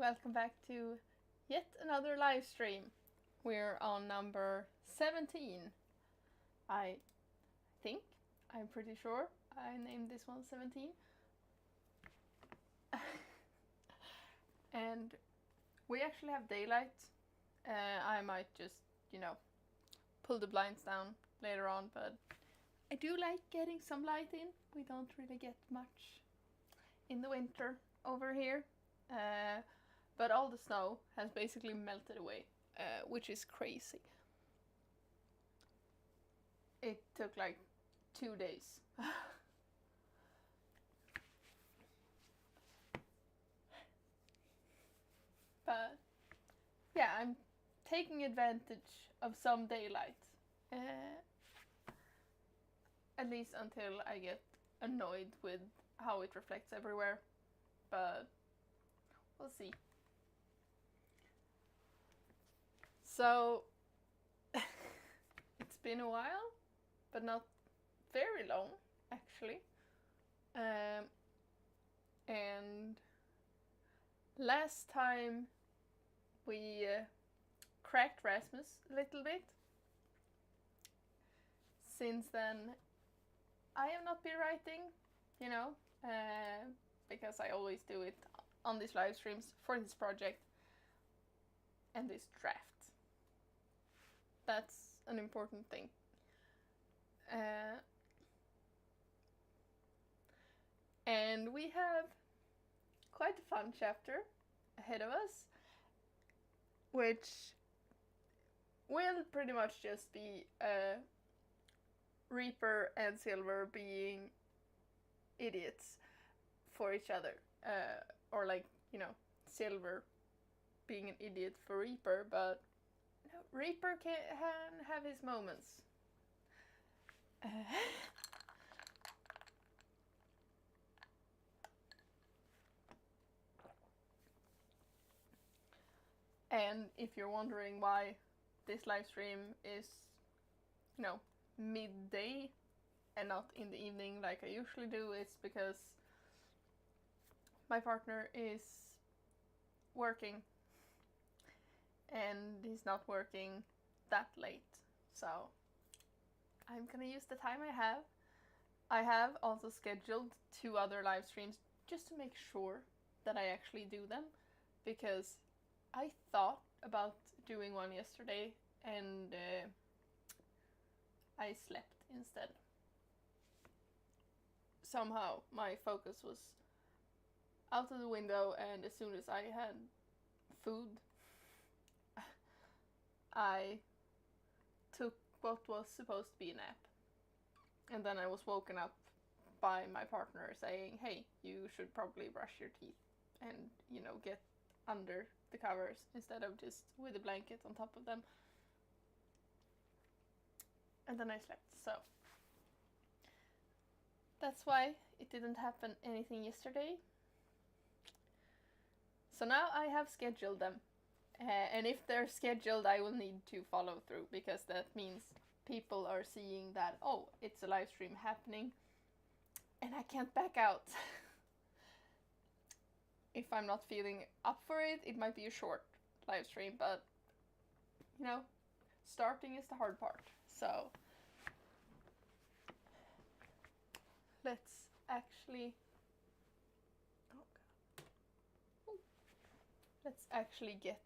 welcome back to yet another live stream. We're on number 17. I think, I'm pretty sure I named this one 17. And we actually have daylight. I might just, pull the blinds down later on, but I do like getting some light in. We don't really get much in the winter over here. But all the snow has basically melted away, which is crazy. It took like 2 days. But yeah, I'm taking advantage of some daylight. At least until I get annoyed with how it reflects everywhere. But we'll see. So it's been a while, but not very long actually. And last time we cracked Rasmus a little bit. Since then I have not been writing, because I always do it on these live streams for this project and this draft. That's an important thing. And we have quite a fun chapter ahead of us, which will pretty much just be Reaper and Silver being idiots for each other. Or Silver being an idiot for Reaper, but Reaper can have his moments. And if you're wondering why this live stream is, midday and not in the evening like I usually do, it's because my partner is working and he's not working that late. So I'm gonna use the time I have. I have also scheduled 2 other live streams just to make sure that I actually do them, because I thought about doing one yesterday and I slept instead. Somehow my focus was out of the window, and as soon as I had food, I took what was supposed to be a nap. And then I was woken up by my partner saying, hey, you should probably brush your teeth and, get under the covers instead of just with a blanket on top of them. And then I slept, so that's why it didn't happen anything yesterday. So now I have scheduled them. And if they're scheduled, I will need to follow through, because that means people are seeing that, oh, it's a live stream happening, and I can't back out. If I'm not feeling up for it, it might be a short live stream, but, starting is the hard part. So let's actually, let's actually get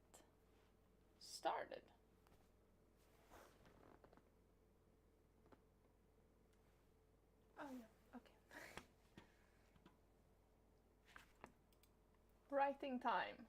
started. Oh yeah, okay. Writing time.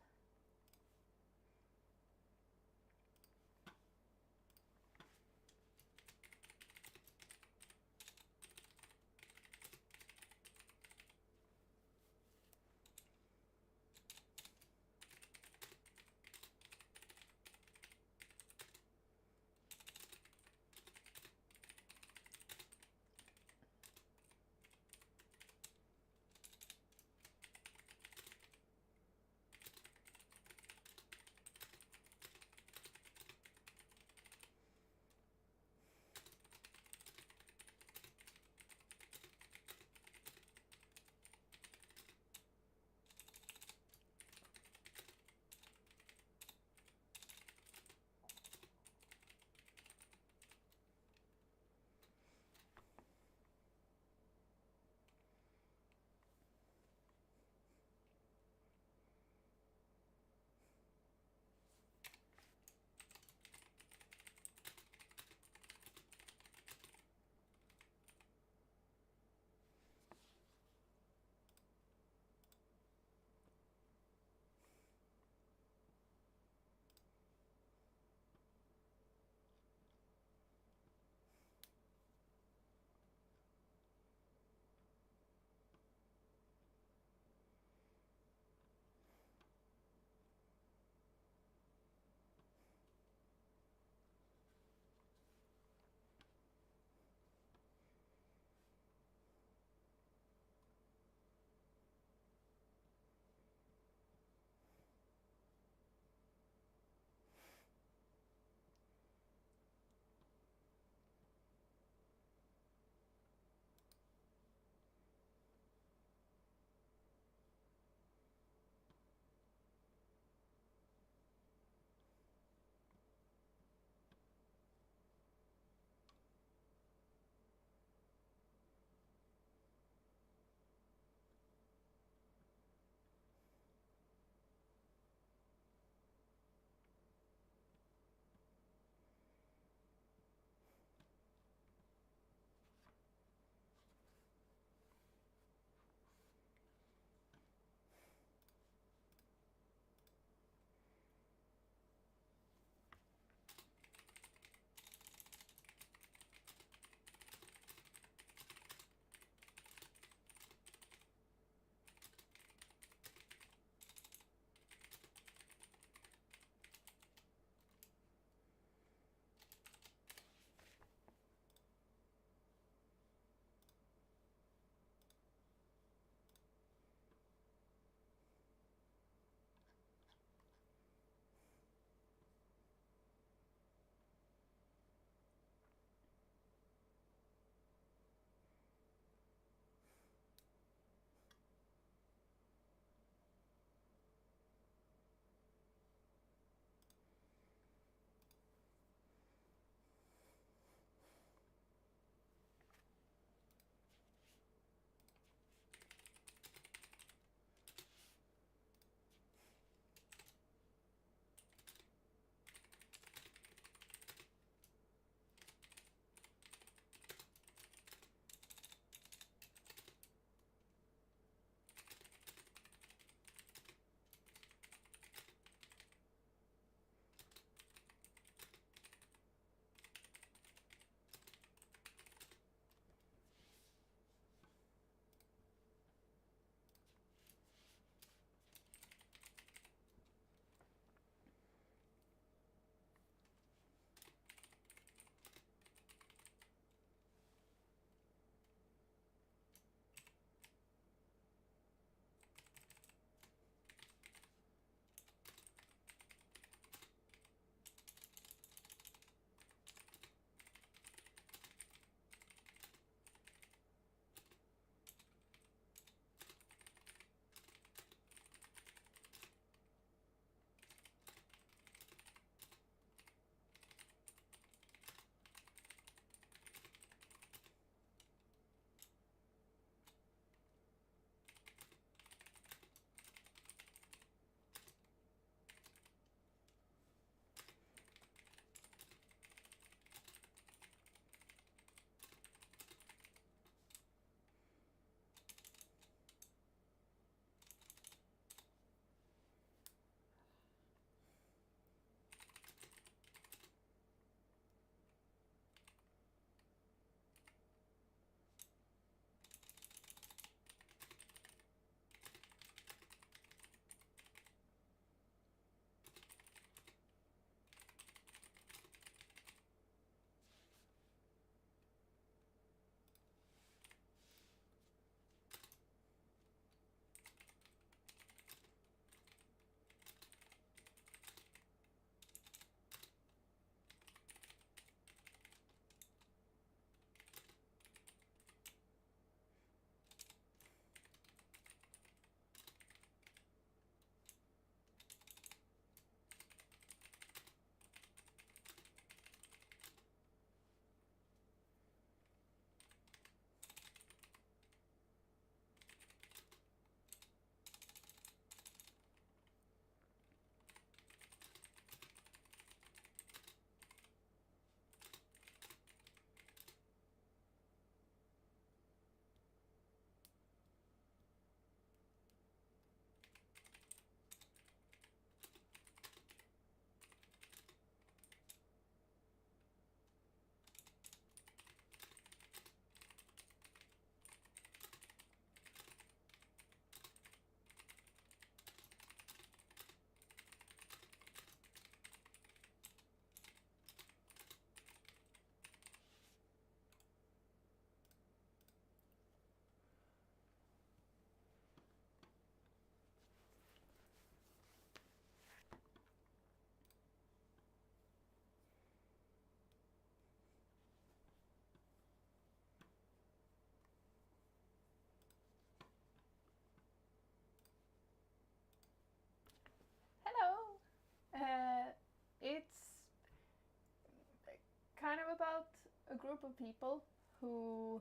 a group of people who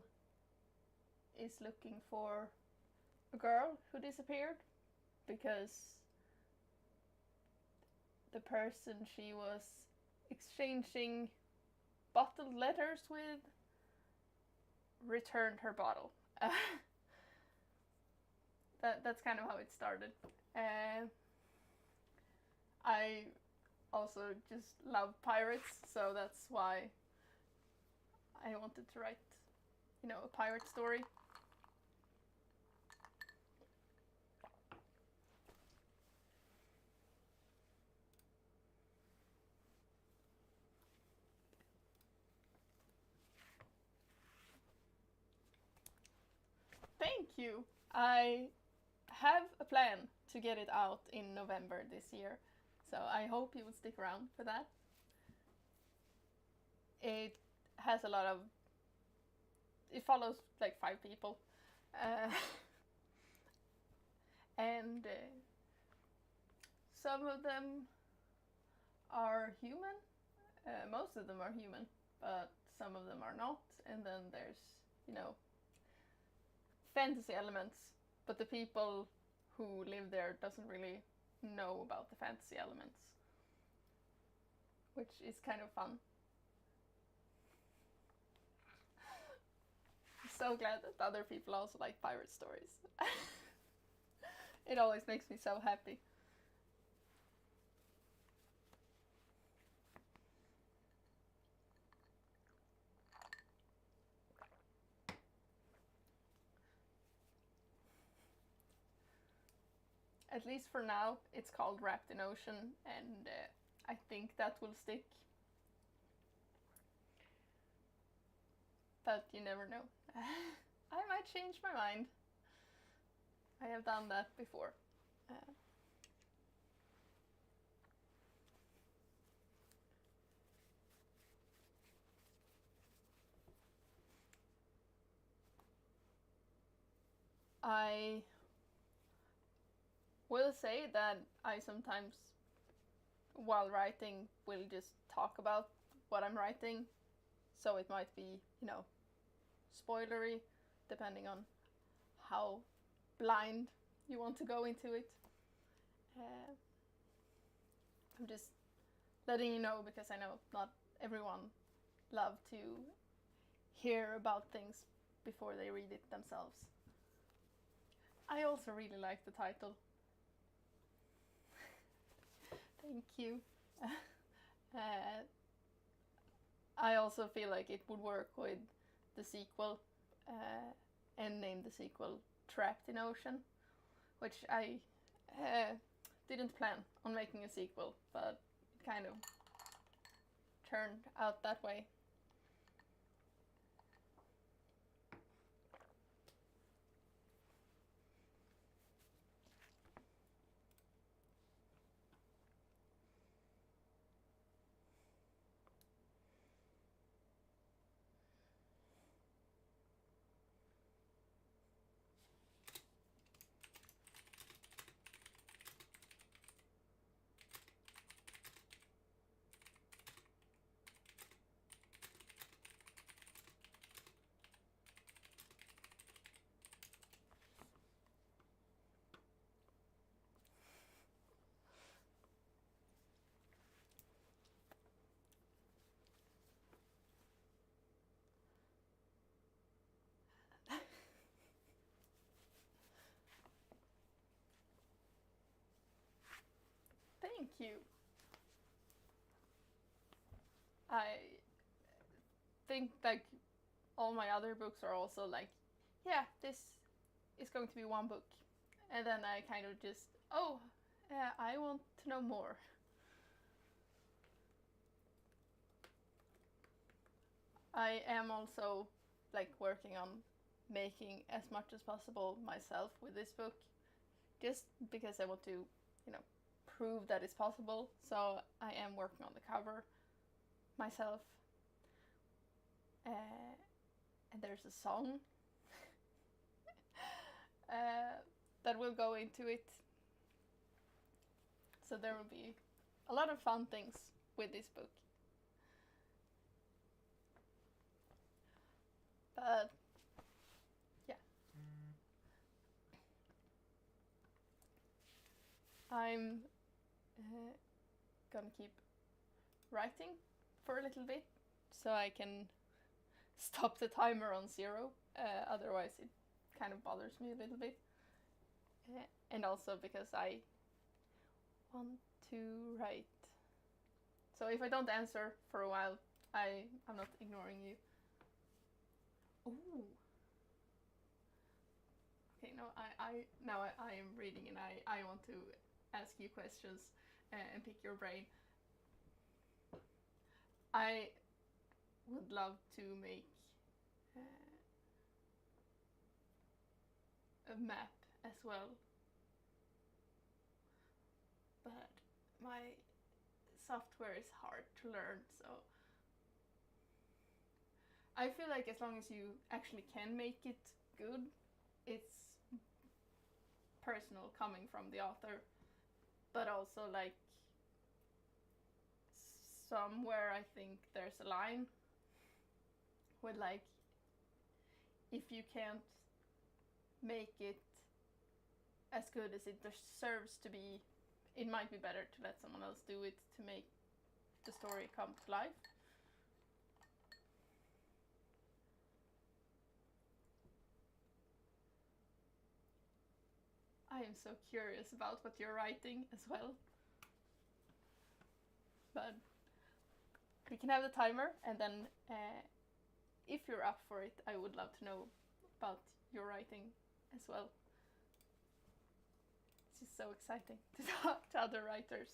is looking for a girl who disappeared because the person she was exchanging bottled letters with returned her bottle. That's kind of how it started. I also just love pirates, so that's why I wanted to write, a pirate story. Thank you. I have a plan to get it out in November this year, so I hope you will stick around for that. It has a lot of... It follows like 5 people. And some of them are human. Most of them are human, but some of them are not. And then there's, fantasy elements, but the people who live there doesn't really know about the fantasy elements, which is kind of fun. I'm so glad that other people also like pirate stories. It always makes me so happy. At least for now, it's called Wrapped in Ocean, and I think that will stick. But you never know. I might change my mind. I have done that before. I will say that I sometimes, while writing, will just talk about what I'm writing. So it might be, spoilery, depending on how blind you want to go into it. I'm just letting you know because I know not everyone loves to hear about things before they read it themselves. I also really like the title. Thank you. I also feel like it would work with the sequel, and name the sequel Trapped in Ocean, which I didn't plan on making a sequel, but it kind of turned out that way. Thank you. I think like all my other books are also like, yeah, this is going to be one book. And then I kind of just, I want to know more. I am also like working on making as much as possible myself with this book, just because I want to, prove that it's possible. So I am working on the cover myself. And there's a song that will go into it. So there will be a lot of fun things with this book. But yeah, I'm gonna keep writing for a little bit so I can stop the timer on 0. Otherwise, it kind of bothers me a little bit. And also because I want to write. So if I don't answer for a while, I'm not ignoring you. Ooh. Okay, no, I am reading and I want to ask you questions and pick your brain. I would love to make a map as well, but my software is hard to learn, so I feel like as long as you actually can make it good, it's personal coming from the author, but also like somewhere I think there's a line with like if you can't make it as good as it deserves to be, it might be better to let someone else do it to make the story come to life. I am so curious about what you're writing as well. But we can have the timer, and then if you're up for it, I would love to know about your writing as well. It's just so exciting to talk to other writers.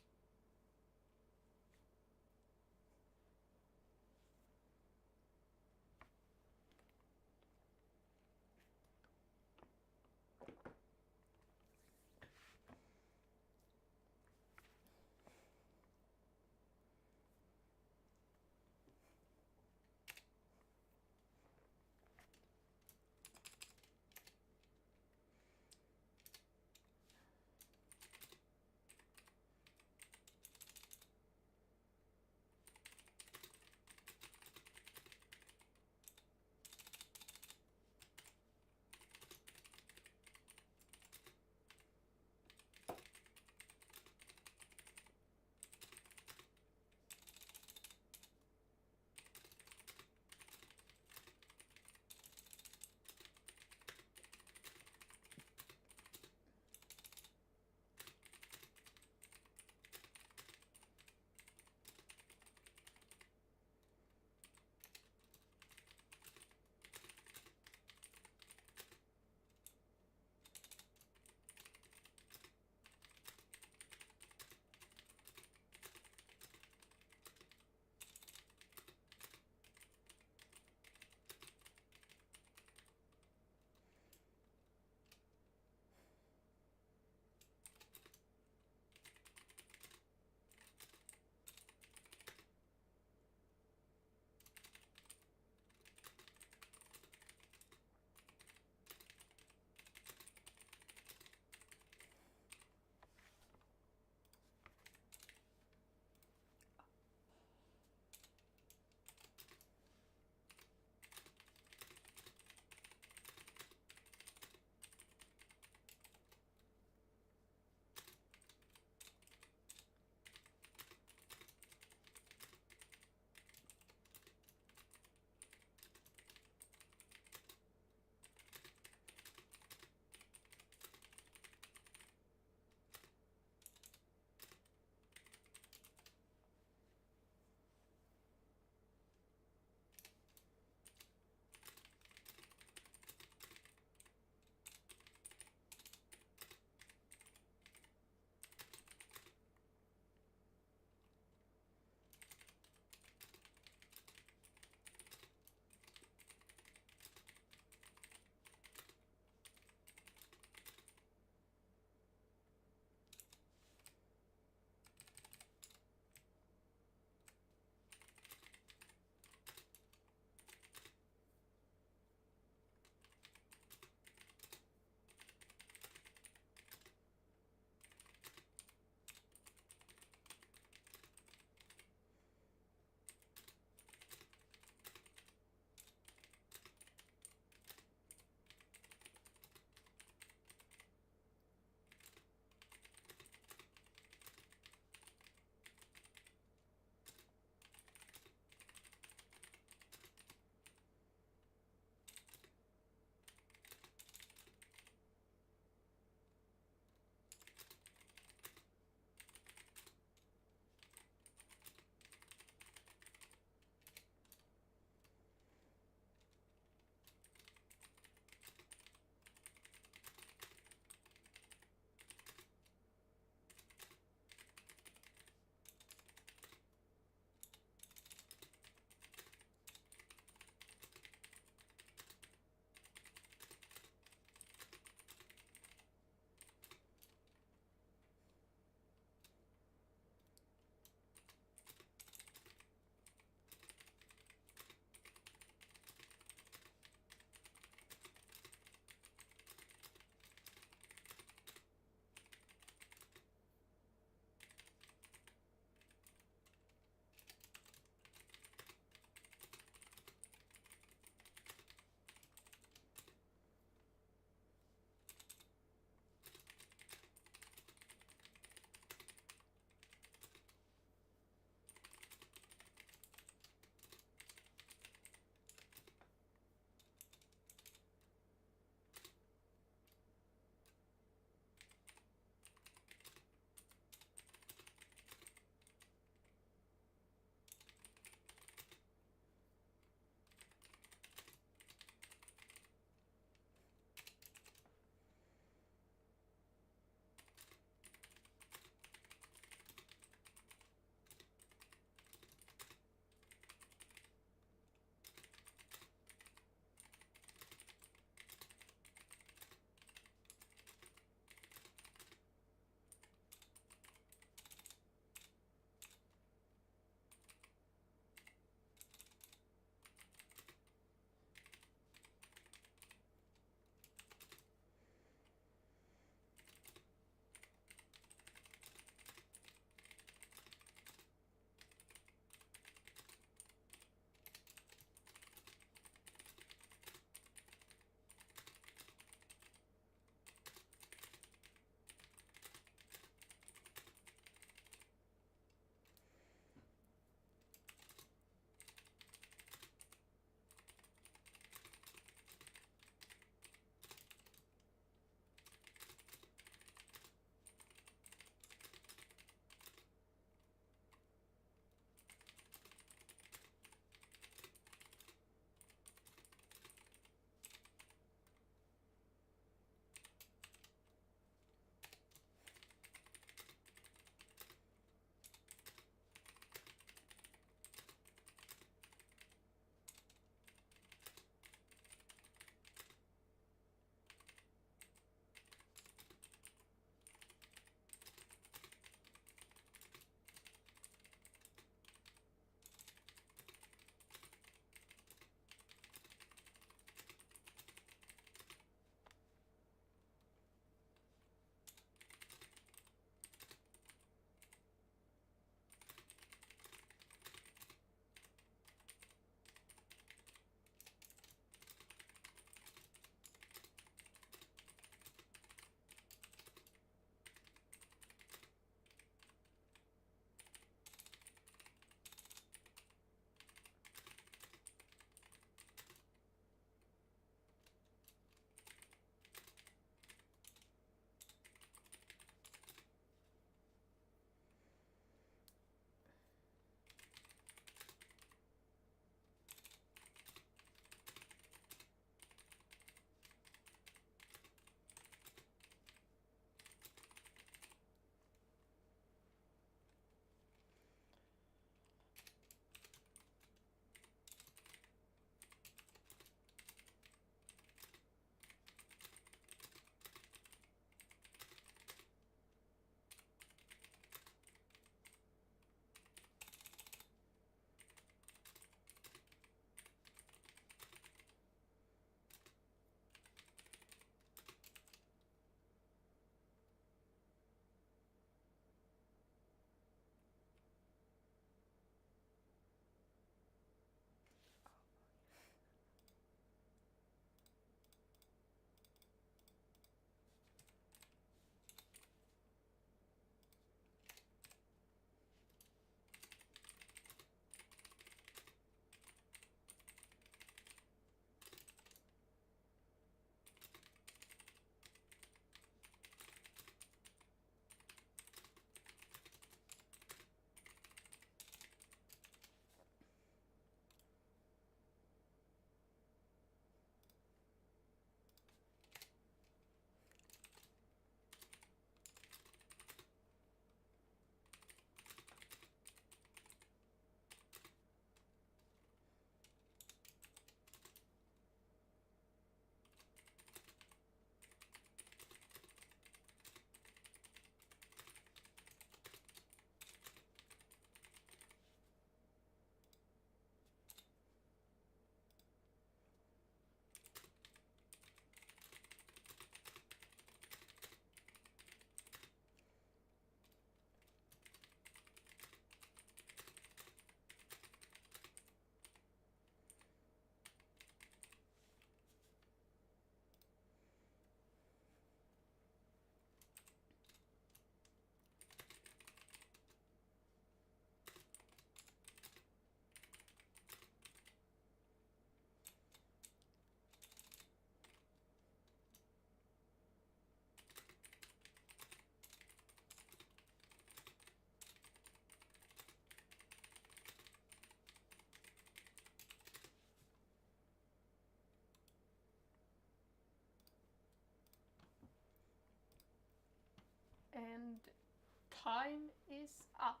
time is up.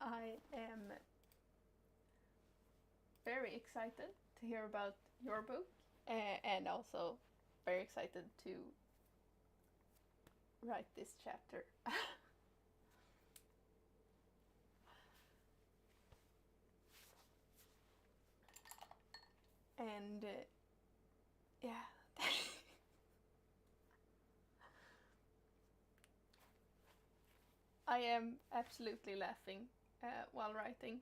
I am very excited to hear about your book, and also very excited to write this chapter. And yeah. I am absolutely laughing while writing.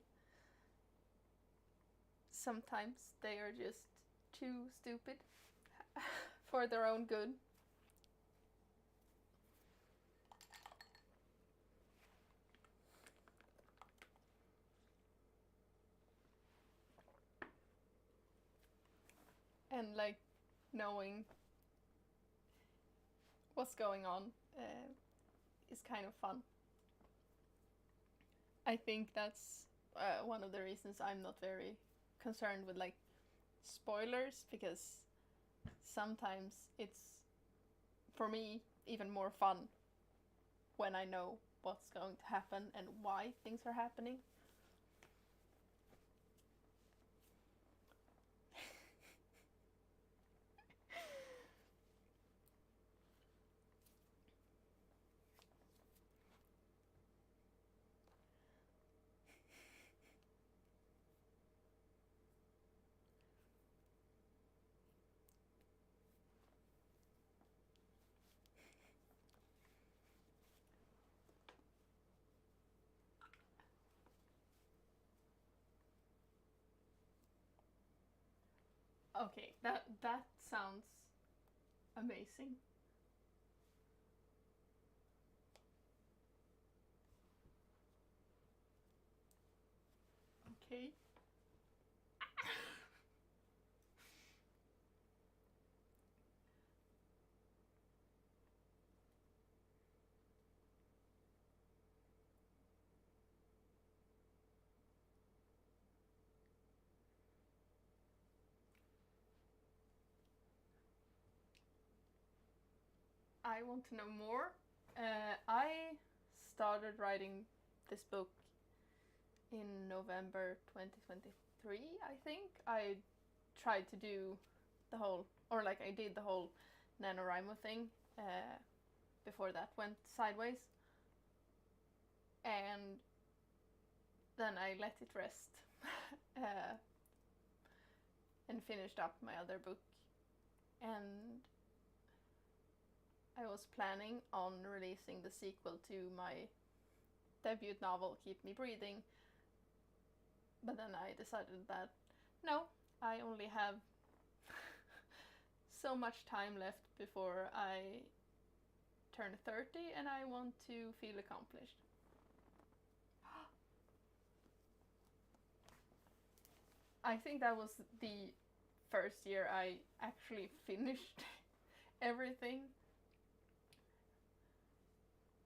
Sometimes they are just too stupid for their own good. And like knowing what's going on is kind of fun. I think that's one of the reasons I'm not very concerned with like spoilers, because sometimes it's, for me, even more fun when I know what's going to happen and why things are happening. Okay, that sounds amazing. Okay. I want to know more. I started writing this book in November 2023, I think. I tried to do the whole, or like I did the whole NaNoWriMo thing before that went sideways. And then I let it rest and finished up my other book. And I was planning on releasing the sequel to my debut novel, Keep Me Breathing, but then I decided that no, I only have so much time left before I turn 30 and I want to feel accomplished. I think that was the first year I actually finished everything.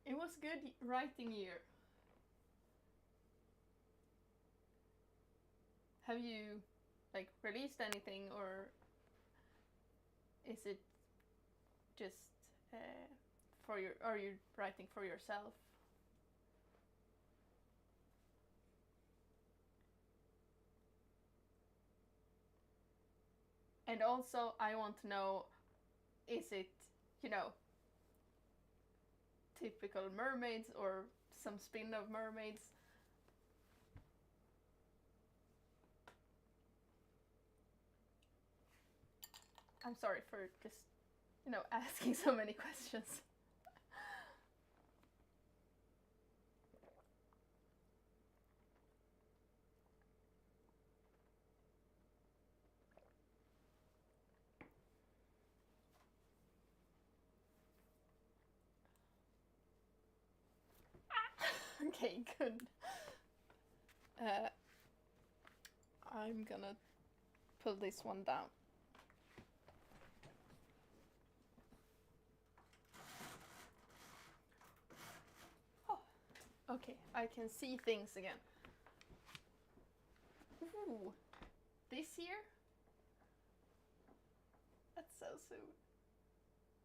It was a good writing year. Have you like released anything, or is it just for your, are you writing for yourself? And also I want to know, is it, you know, typical mermaids or some spin of mermaids? I'm sorry for just, you know, asking so many questions. Okay, good. I'm gonna pull this one down. Oh, okay, I can see things again. Ooh, this year soon.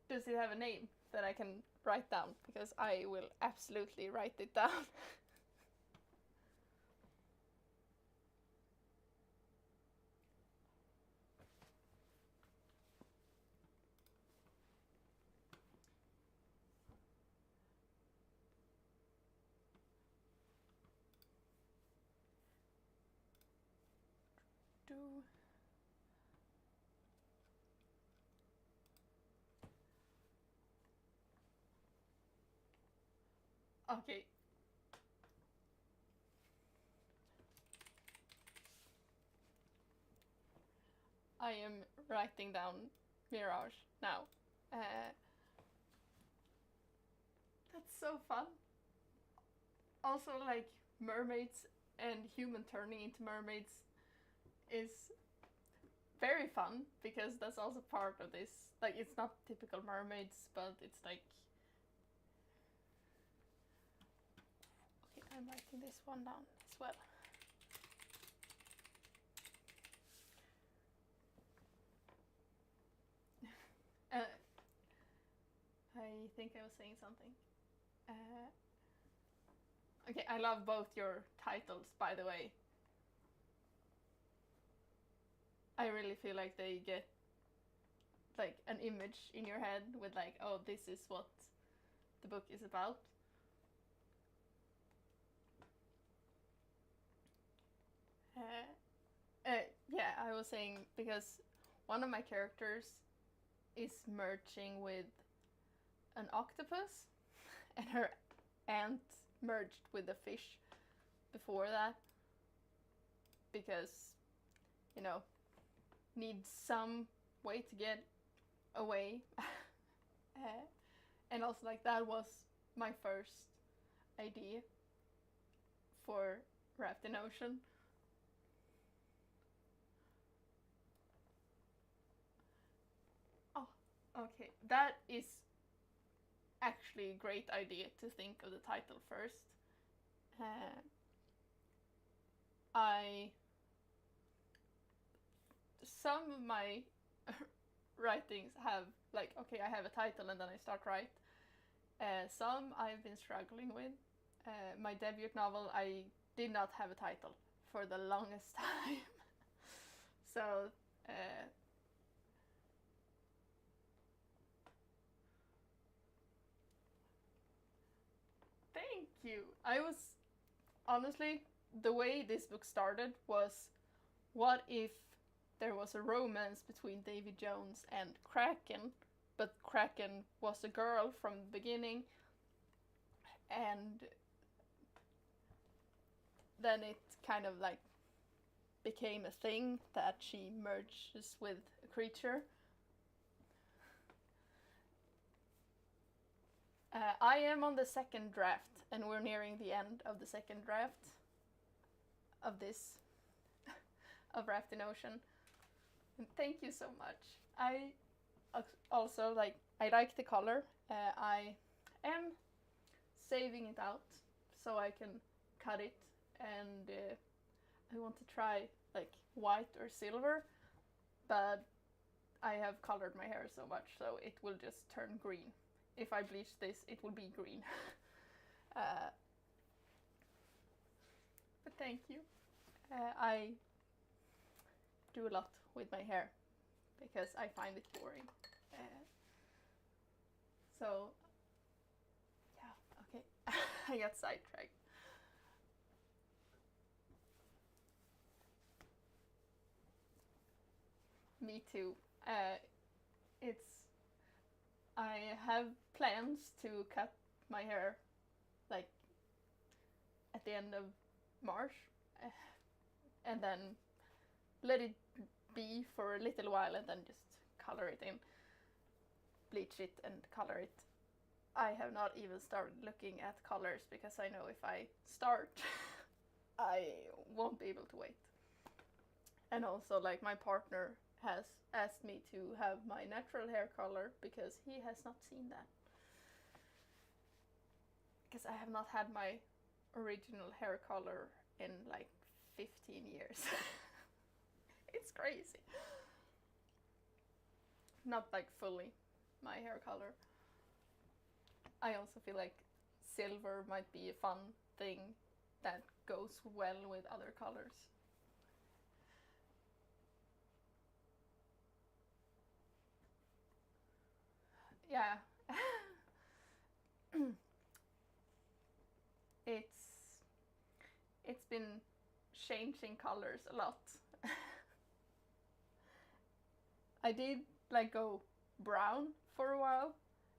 Does it have a name that I can write down? Because I will absolutely write it down. Okay. I am writing down Mirage now. That's so fun. Also, like, mermaids and human turning into mermaids is very fun, because that's also part of this. Like, it's not typical mermaids, but it's like... Okay, I'm writing this one down as well. I think I was saying something. Okay, I love both your titles, by the way. I really feel like they get like an image in your head with like, oh, this is what the book is about. Yeah, I was saying, because one of my characters is merging with an octopus, and her aunt merged with a fish before that, because, you know, needs some way to get away. And also, like, that was my first idea for Raft in Ocean. Oh, okay, that is actually a great idea, to think of the title first. Some of my writings have, like, okay, I have a title and then I start write. Some I've been struggling with. My debut novel, I did not have a title for the longest time. So, thank you. I was, honestly, the way this book started was, what if there was a romance between Davy Jones and Kraken, but Kraken was a girl from the beginning, and then it kind of like became a thing that she merges with a creature. I am on the second draft, and we're nearing the end of the second draft of this, of Raft in Ocean. And thank you so much. I also, like, I like the color. I am saving it out so I can cut it, and I want to try like white or silver, but I have colored my hair so much, so it will just turn green. If I bleach this, it will be green. But thank you. I do a lot with my hair because I find it boring. So, yeah, okay. I got sidetracked. Me too. I have plans to cut my hair like at the end of March, and then let it be for a little while, and then just color it in, bleach it and color it. I have not even started looking at colors, because I know if I start I won't be able to wait. And also, like, my partner has asked me to have my natural hair color, because he has not seen that. Because I have not had my original hair color in like 15 years. It's crazy. not like fully my hair color. I also feel like silver might be a fun thing that goes well with other colors. Yeah. it's it's been changing colors a lot. I did like go brown for a while,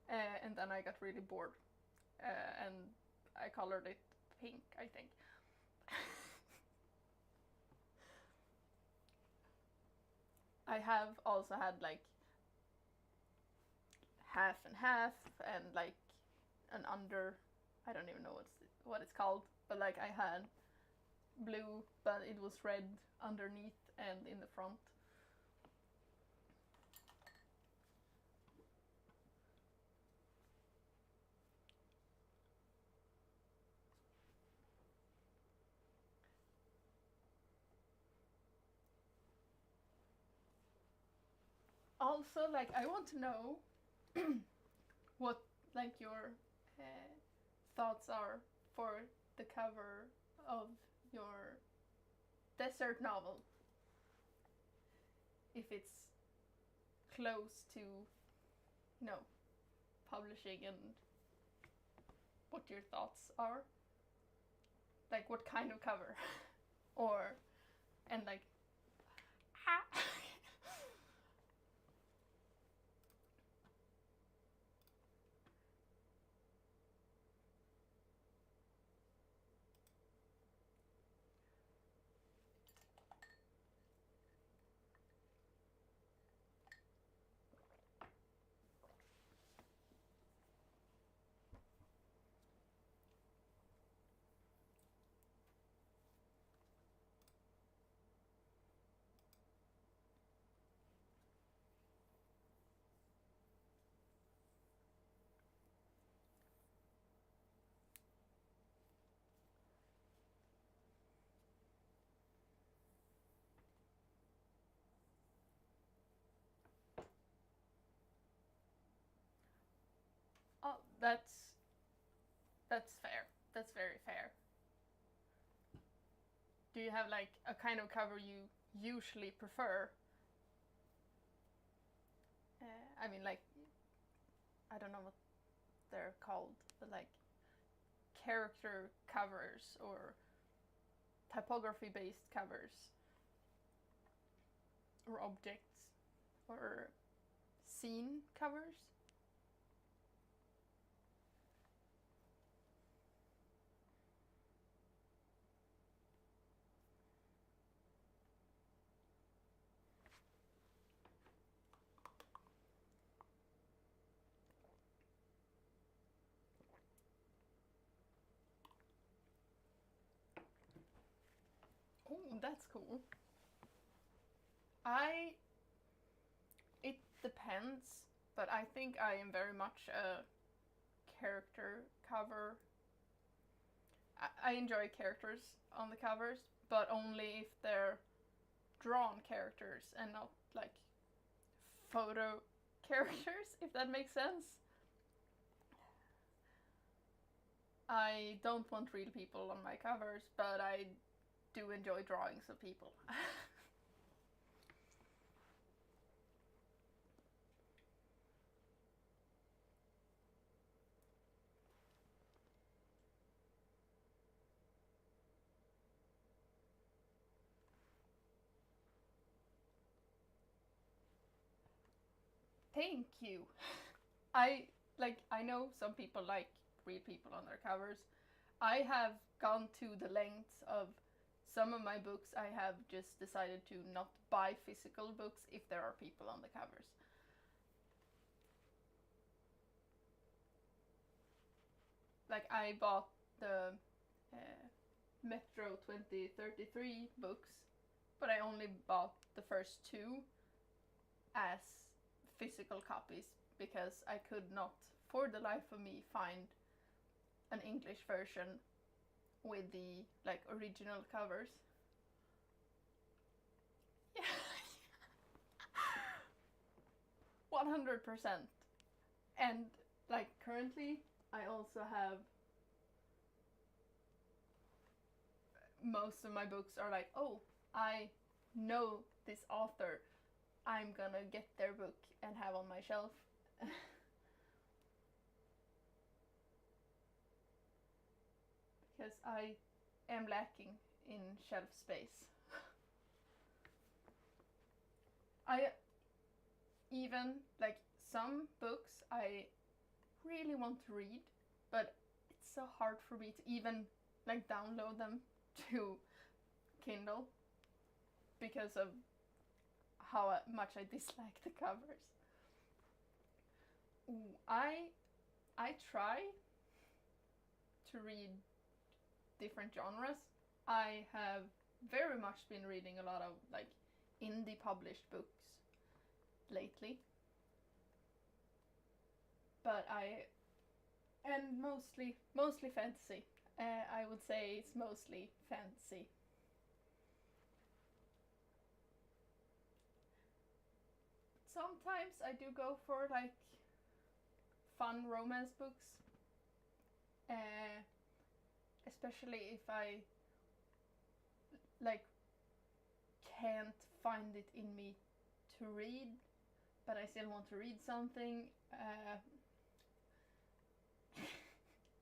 and then I got really bored, and I colored it pink, I think. I have also had like half and half, and like an under. I don't even know what it's called, but like I had blue, but it was red underneath and in the front. Also, like I want to know what like your thoughts are for the cover of your desert novel. If it's close to, you know, publishing, and what your thoughts are. Like what kind of cover, or and like. Oh, that's fair. That's very fair. Do you have like a kind of cover you usually prefer? I mean, like, I don't know what they're called, but like character covers or typography based covers or objects or scene covers. Oh, that's cool. I It depends, but I think I am very much a character cover. I enjoy characters on the covers, but only if they're drawn characters and not like photo characters, if that makes sense. I don't want real people on my covers, but I do enjoy drawings of people. Thank you. I know some people like real people on their covers. I have gone to the lengths of some of my books. I have just decided to not buy physical books if there are people on the covers. Like I bought the Metro 2033 books, but I only bought the first two as physical copies because I could not, for the life of me, find an English version with the like original covers. Yeah. 100%. And like currently I also have, most of my books are like, oh, I know this author, I'm gonna get their book and have on my shelf. Because I am lacking in shelf space. I even, like, some books I really want to read, but it's so hard for me to even like download them to Kindle because of how much I dislike the covers. I try to read different genres. I have very much been reading a lot of like indie published books lately. But and mostly fantasy. I would say it's mostly fantasy. Sometimes I do go for like fun romance books, especially if I like can't find it in me to read, but I still want to read something.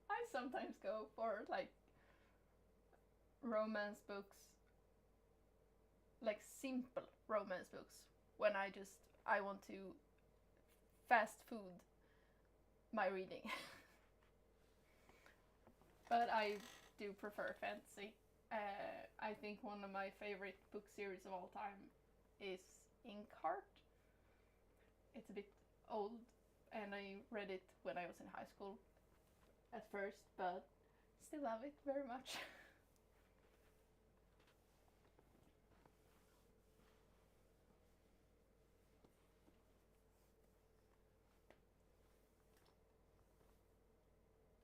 I sometimes go for like romance books, like simple romance books, when I want to fast food my reading. But I do prefer fantasy. I think one of my favorite book series of all time is Inkheart. It's a bit old, and I read it when I was in high school at first, but still love it very much.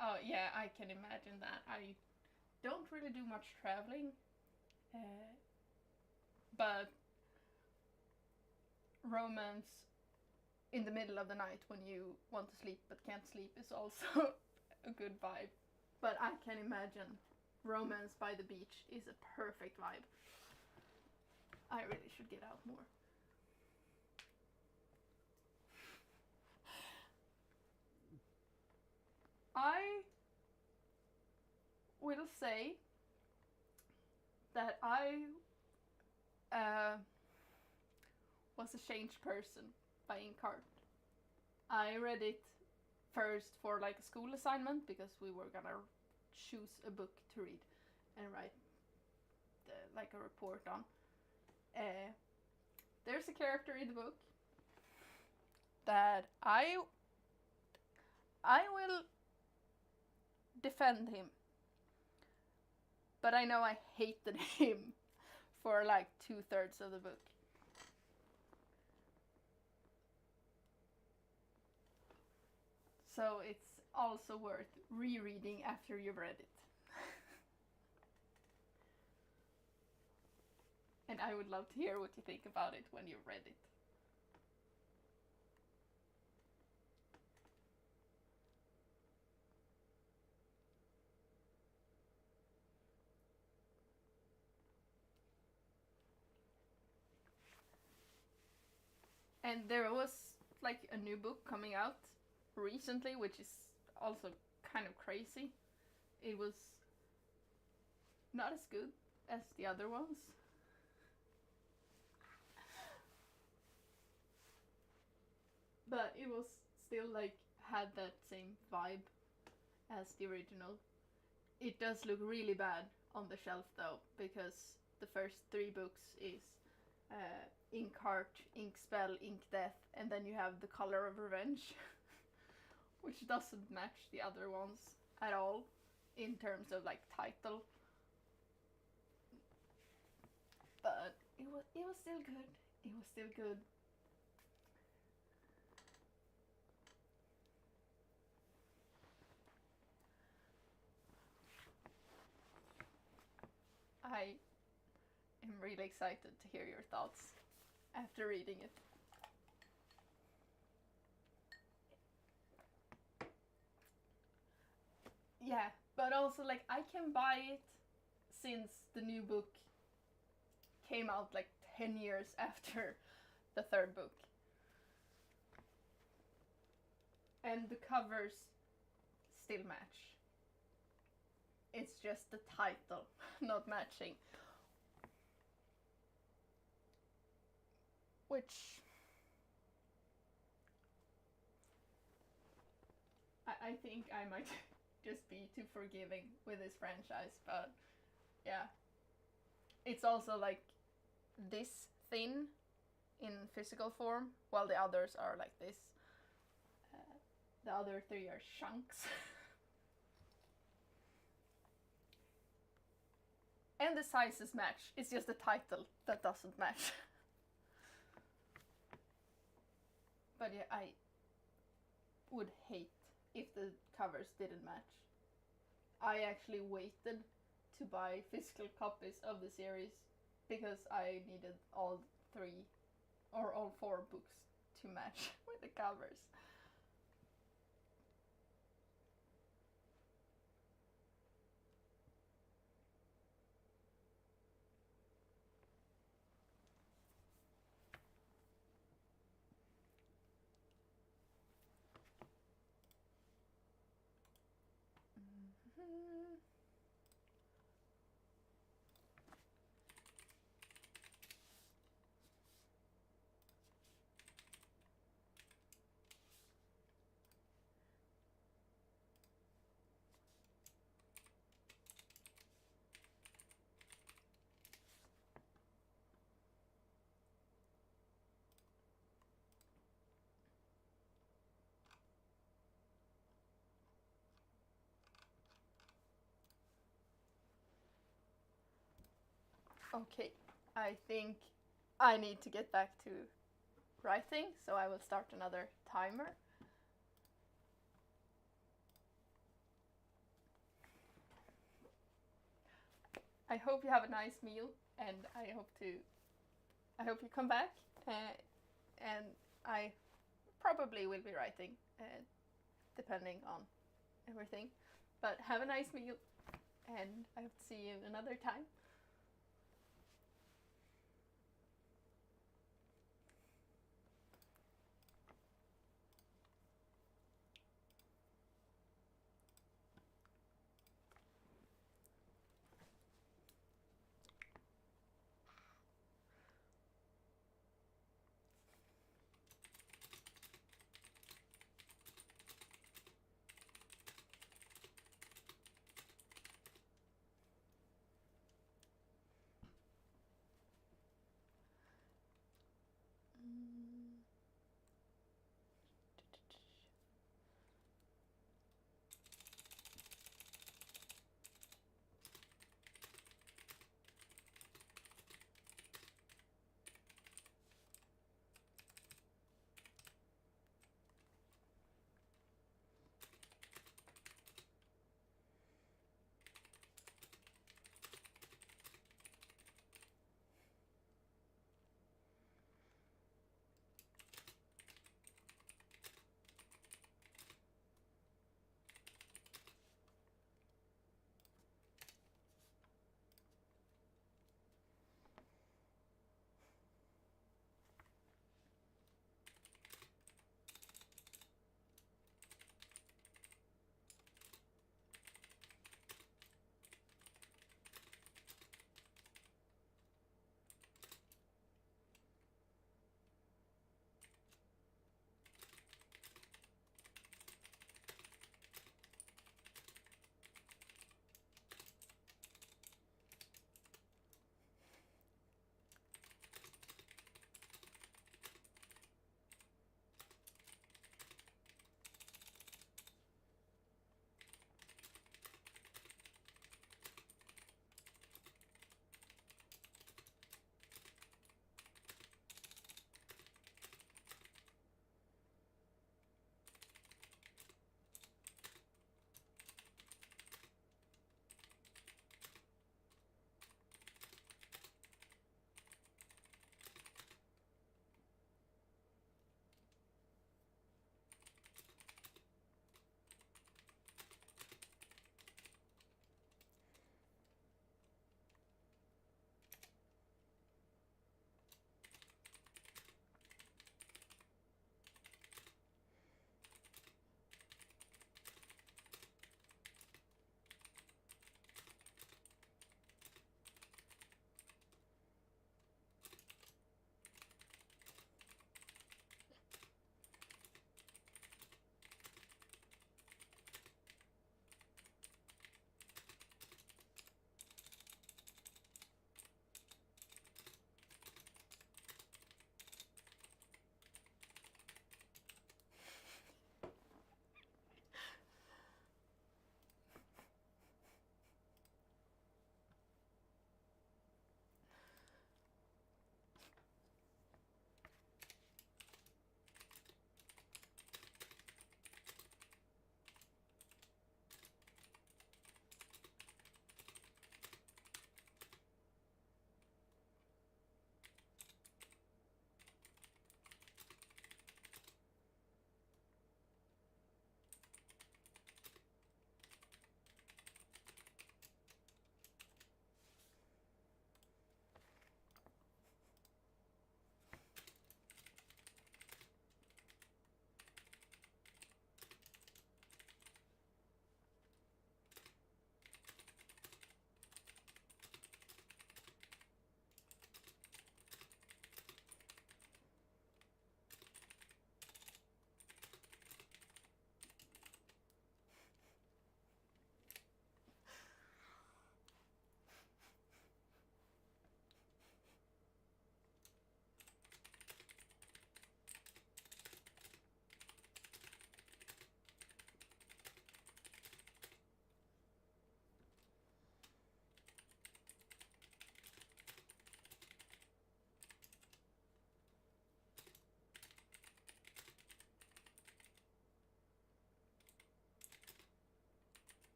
Oh yeah, I can imagine that. I don't really do much traveling, but romance in the middle of the night when you want to sleep but can't sleep is also a good vibe. But I can imagine romance by the beach is a perfect vibe. I really should get out more. I will say that I was a changed person by Inkheart. I read it first for like a school assignment because we were gonna choose a book to read and write like a report on. There's a character in the book that I will defend him, but I know I hated him for like 2/3 of the book. So it's also worth rereading after you've read it. And I would love to hear what you think about it when you've read it. And there was like a new book coming out recently, which is also kind of crazy. It was not as good as the other ones. But it was still like had that same vibe as the original. It does look really bad on the shelf though, because the first 3 books is Inkheart, Inkspell, Inkdeath, and then you have The Color of Revenge, which doesn't match the other ones at all in terms of like title. But it was still good. It was still good. I am really excited to hear your thoughts after reading it. yeah, but also like I can buy it since the new book came out like 10 years after the third book. And the covers still match. It's just the title not matching. Which I think I might just be too forgiving with this franchise, but yeah. It's also like this thin in physical form, while the others are like this. The other three are chunks. And the sizes match. It's just the title that doesn't match. But yeah, I would hate if the covers didn't match. I actually waited to buy physical copies of the series because I needed all 3 or all 4 books to match with the covers. Okay, I think I need to get back to writing, so I will start another timer. I hope you have a nice meal, and I hope you come back, and I probably will be writing, depending on everything. But have a nice meal, and I hope to see you another time.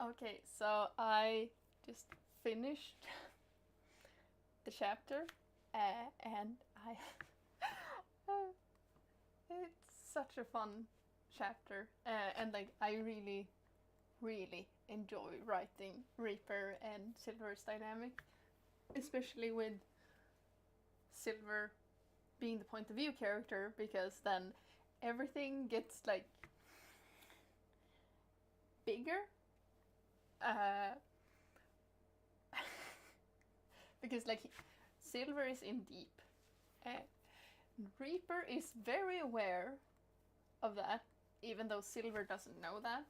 Okay, so I just finished the chapter, and I it's such a fun chapter, and like I really, really enjoy writing Reaper and Silver's dynamic, especially with Silver being the point of view character, because then everything gets like bigger. Because like Silver is in deep. Reaper is very aware of that, even though Silver doesn't know that.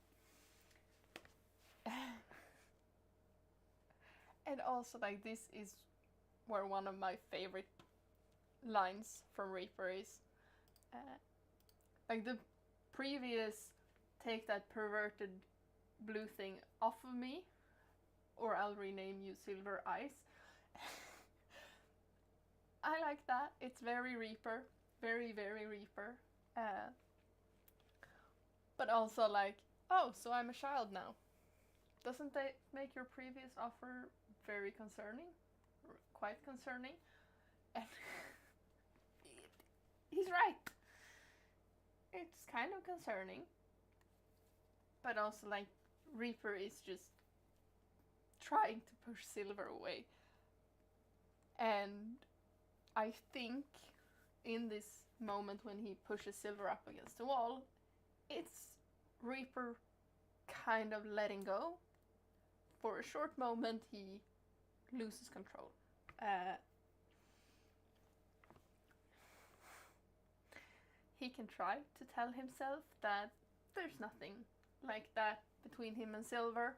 And also, like, this is where one of my favorite lines from Reaper is. Like, the previous "take that perverted blue thing off of me, or I'll rename you Silver Eyes." I like that. It's very Reaper. Very, very Reaper. But also like, oh, so I'm a child now. Doesn't that make your previous offer very concerning? Quite concerning? And he's right. It's kind of concerning. But also like, Reaper is just trying to push Silver away. And I think in this moment when he pushes Silver up against the wall, it's Reaper kind of letting go. For a short moment, he loses control. He can try to tell himself that there's nothing like that between him and Silver.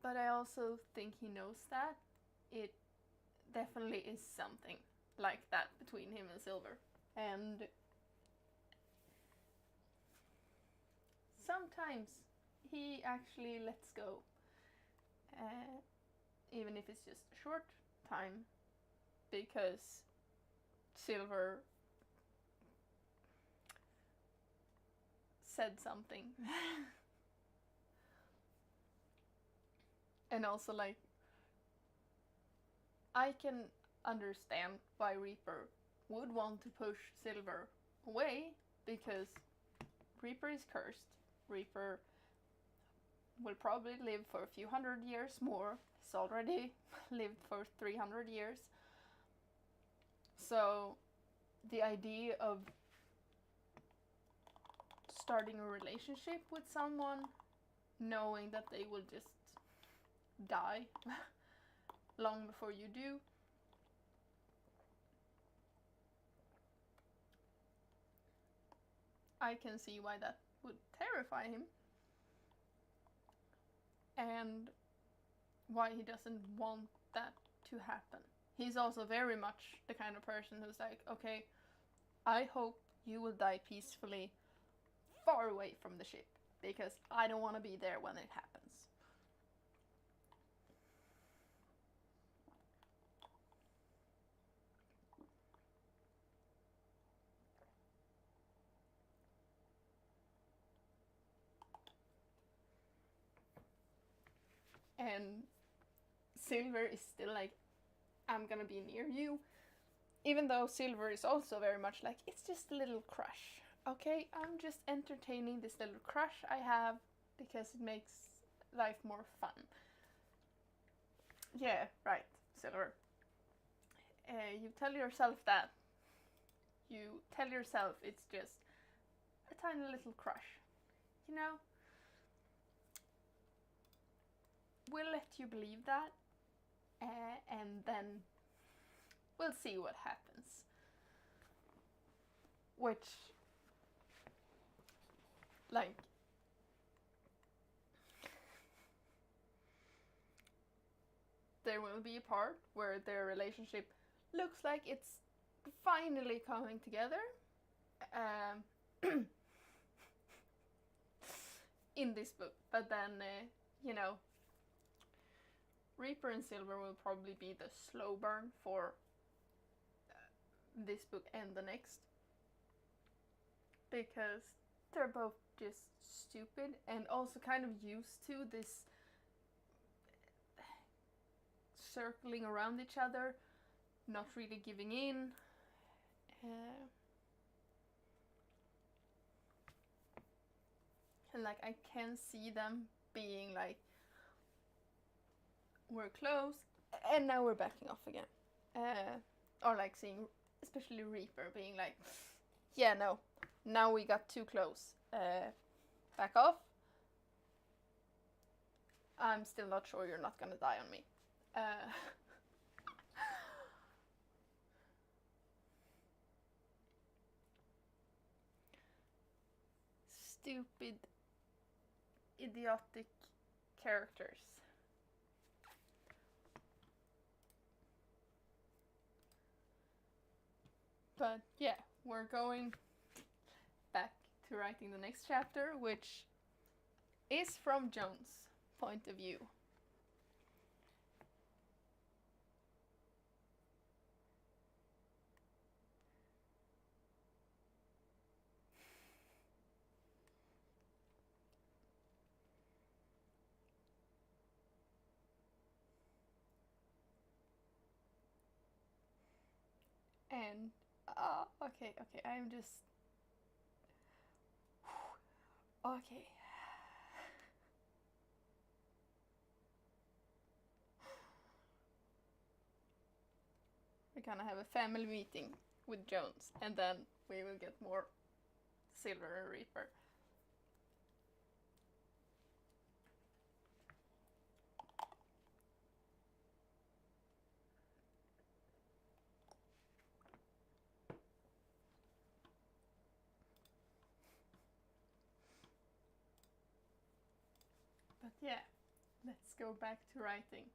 But I also think he knows that it definitely is something like that between him and Silver. And sometimes he actually lets go. Even if it's just a short time, because Silver said something. And also like, I can understand why Reaper would want to push Silver away, because Reaper is cursed. Reaper will probably live for a few hundred years more. He's already lived for 300 years. So the idea of starting a relationship with someone knowing that they will just die long before you do, I can see why that would terrify him. And why he doesn't want that to happen. He's also very much the kind of person who's like, okay, I hope you will die peacefully far away from the ship, because I don't want to be there when it happens. And Silver is still like, I'm gonna be near you. Even though Silver is also very much like, it's just a little crush. Okay, I'm just entertaining this little crush I have because it makes life more fun. Yeah, right, Silver. You tell yourself that. You tell yourself it's just a tiny little crush. You know? We'll let you believe that, and then we'll see what happens. Which, like, there will be a part where their relationship looks like it's finally coming together. In this book, but then, you know, Reaper and Silver will probably be the slow burn for this book and the next, because they're both just stupid, and also kind of used to this circling around each other, not really giving in. And like I can see them being like, we're close, and now we're backing off again. Or like seeing, especially Reaper being like, yeah, no, now we got too close. Back off. I'm still not sure you're not gonna die on me. Stupid, idiotic characters. But yeah, we're going back to writing the next chapter, which is from Jones' point of view. And okay, I'm just okay. We're gonna have a family meeting with Jones, and then we will get more Silver and Reaper. But yeah, let's go back to writing.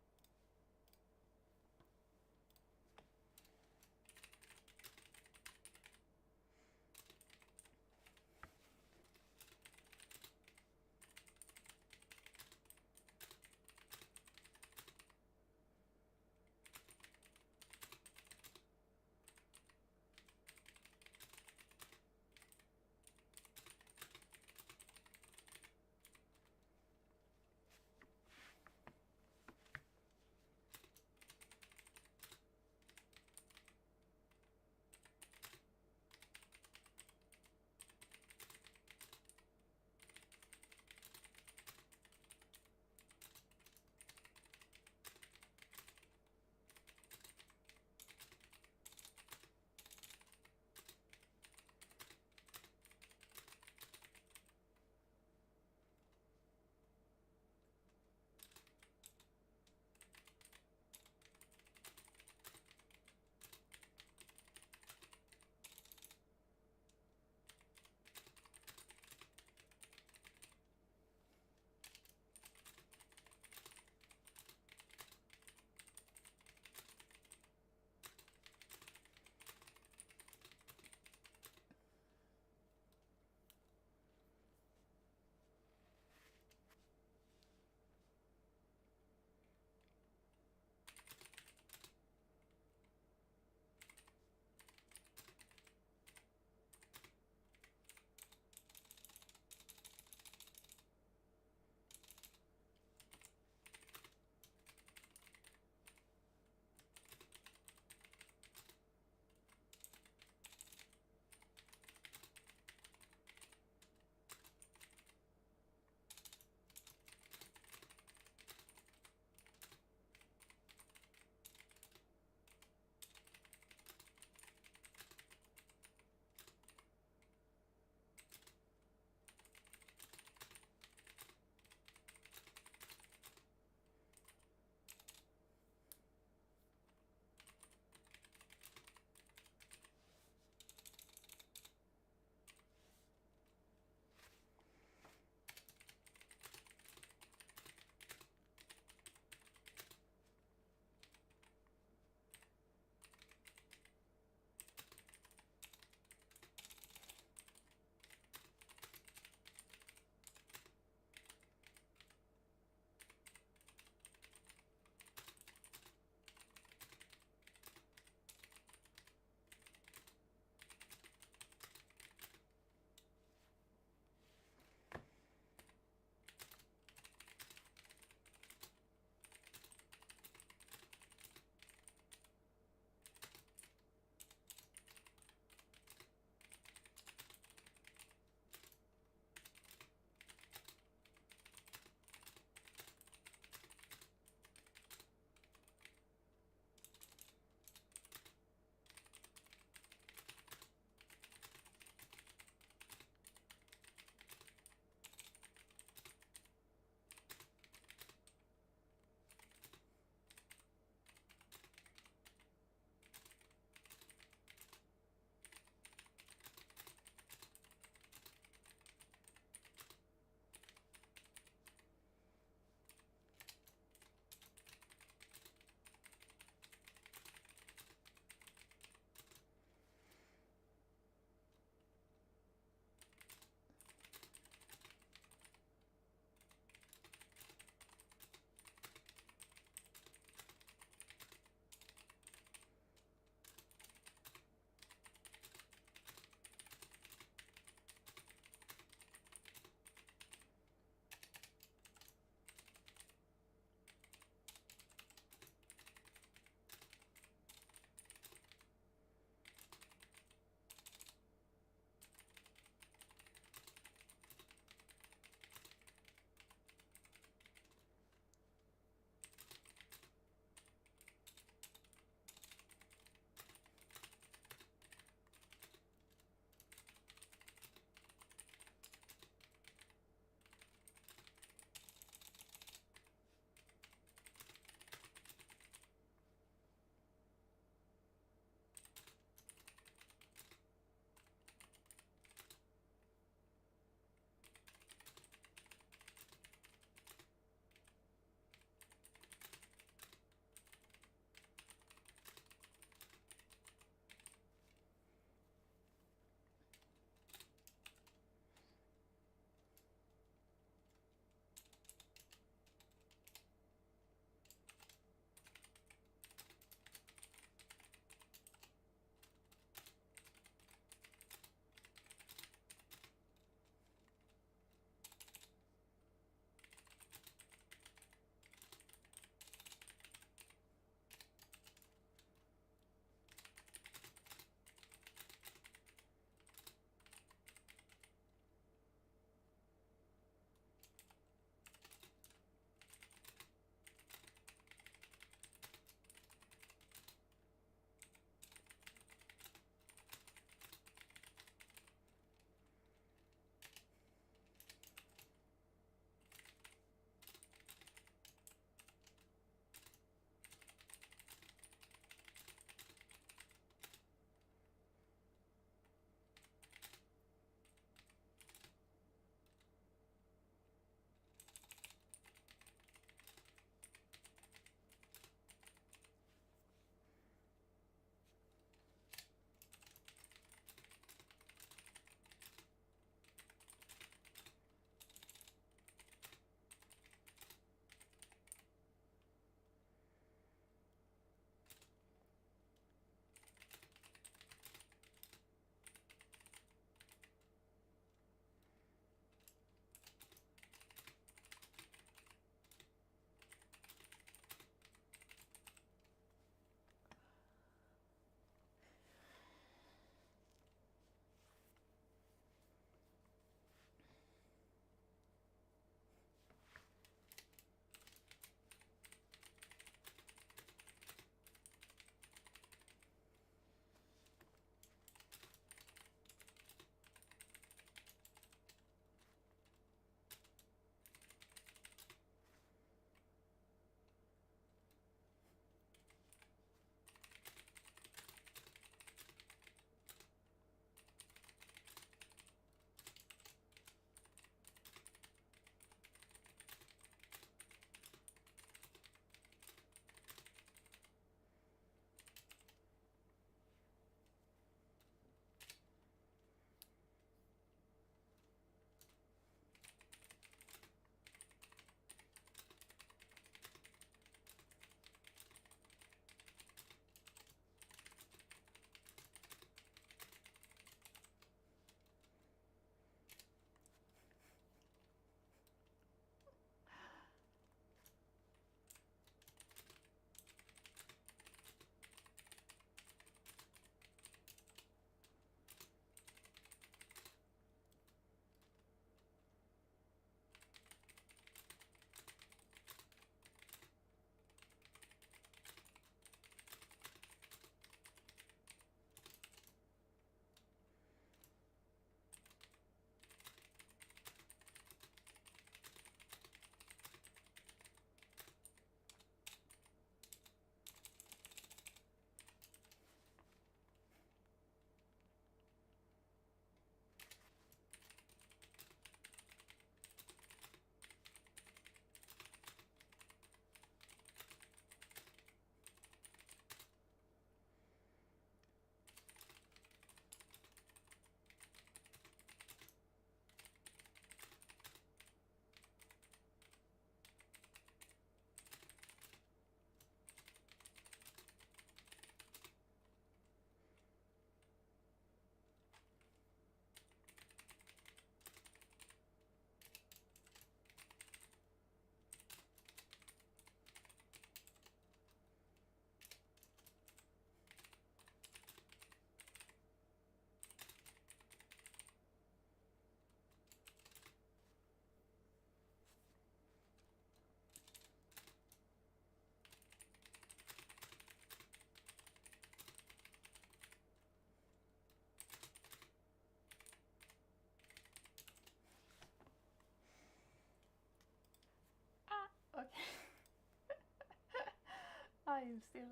I'm still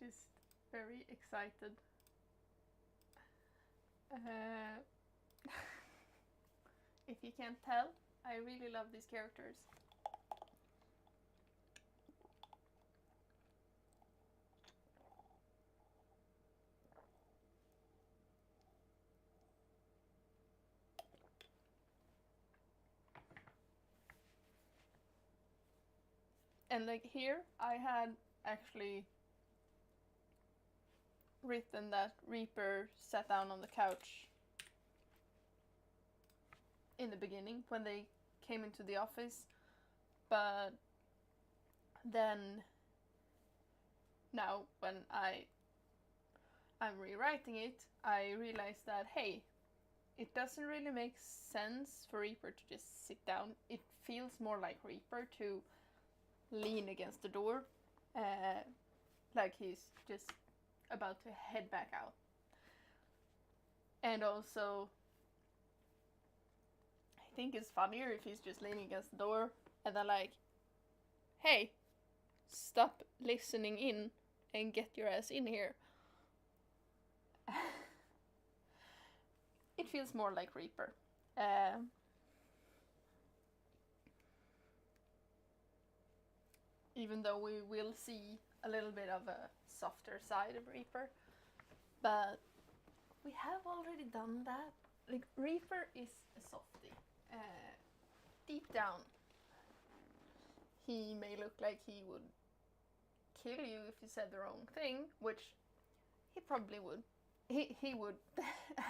just very excited. If you can't tell, I really love these characters. And like here, I had actually written that Reaper sat down on the couch in the beginning when they came into the office, but then now when I'm rewriting it, I realized that hey, it doesn't really make sense for Reaper to just sit down. It feels more like Reaper to lean against the door, like he's just about to head back out. And also, I think it's funnier if he's just leaning against the door and then like, hey, stop listening in and get your ass in here. It feels more like Reaper. Even though we will see a little bit of a softer side of Reaper. But we have already done that. Like, Reaper is a softie. Deep down, he may look like he would kill you if you said the wrong thing, which he probably would. He would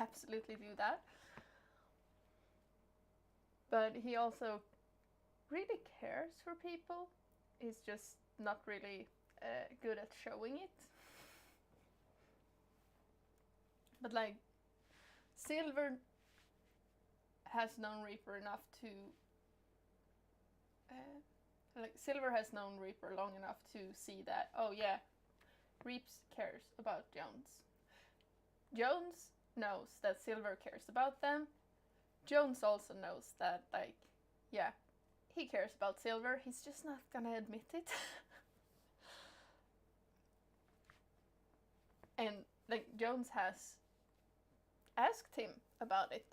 absolutely do that. But he also really cares for people. He's just not really good at showing it. But like, Silver has known Reaper enough to Silver has known Reaper long enough to see that, oh yeah, Reaps cares about Jones. Jones knows that Silver cares about them. Jones also knows that, like, yeah, he cares about Silver. He's just not gonna admit it. And like, Jones has asked him about it.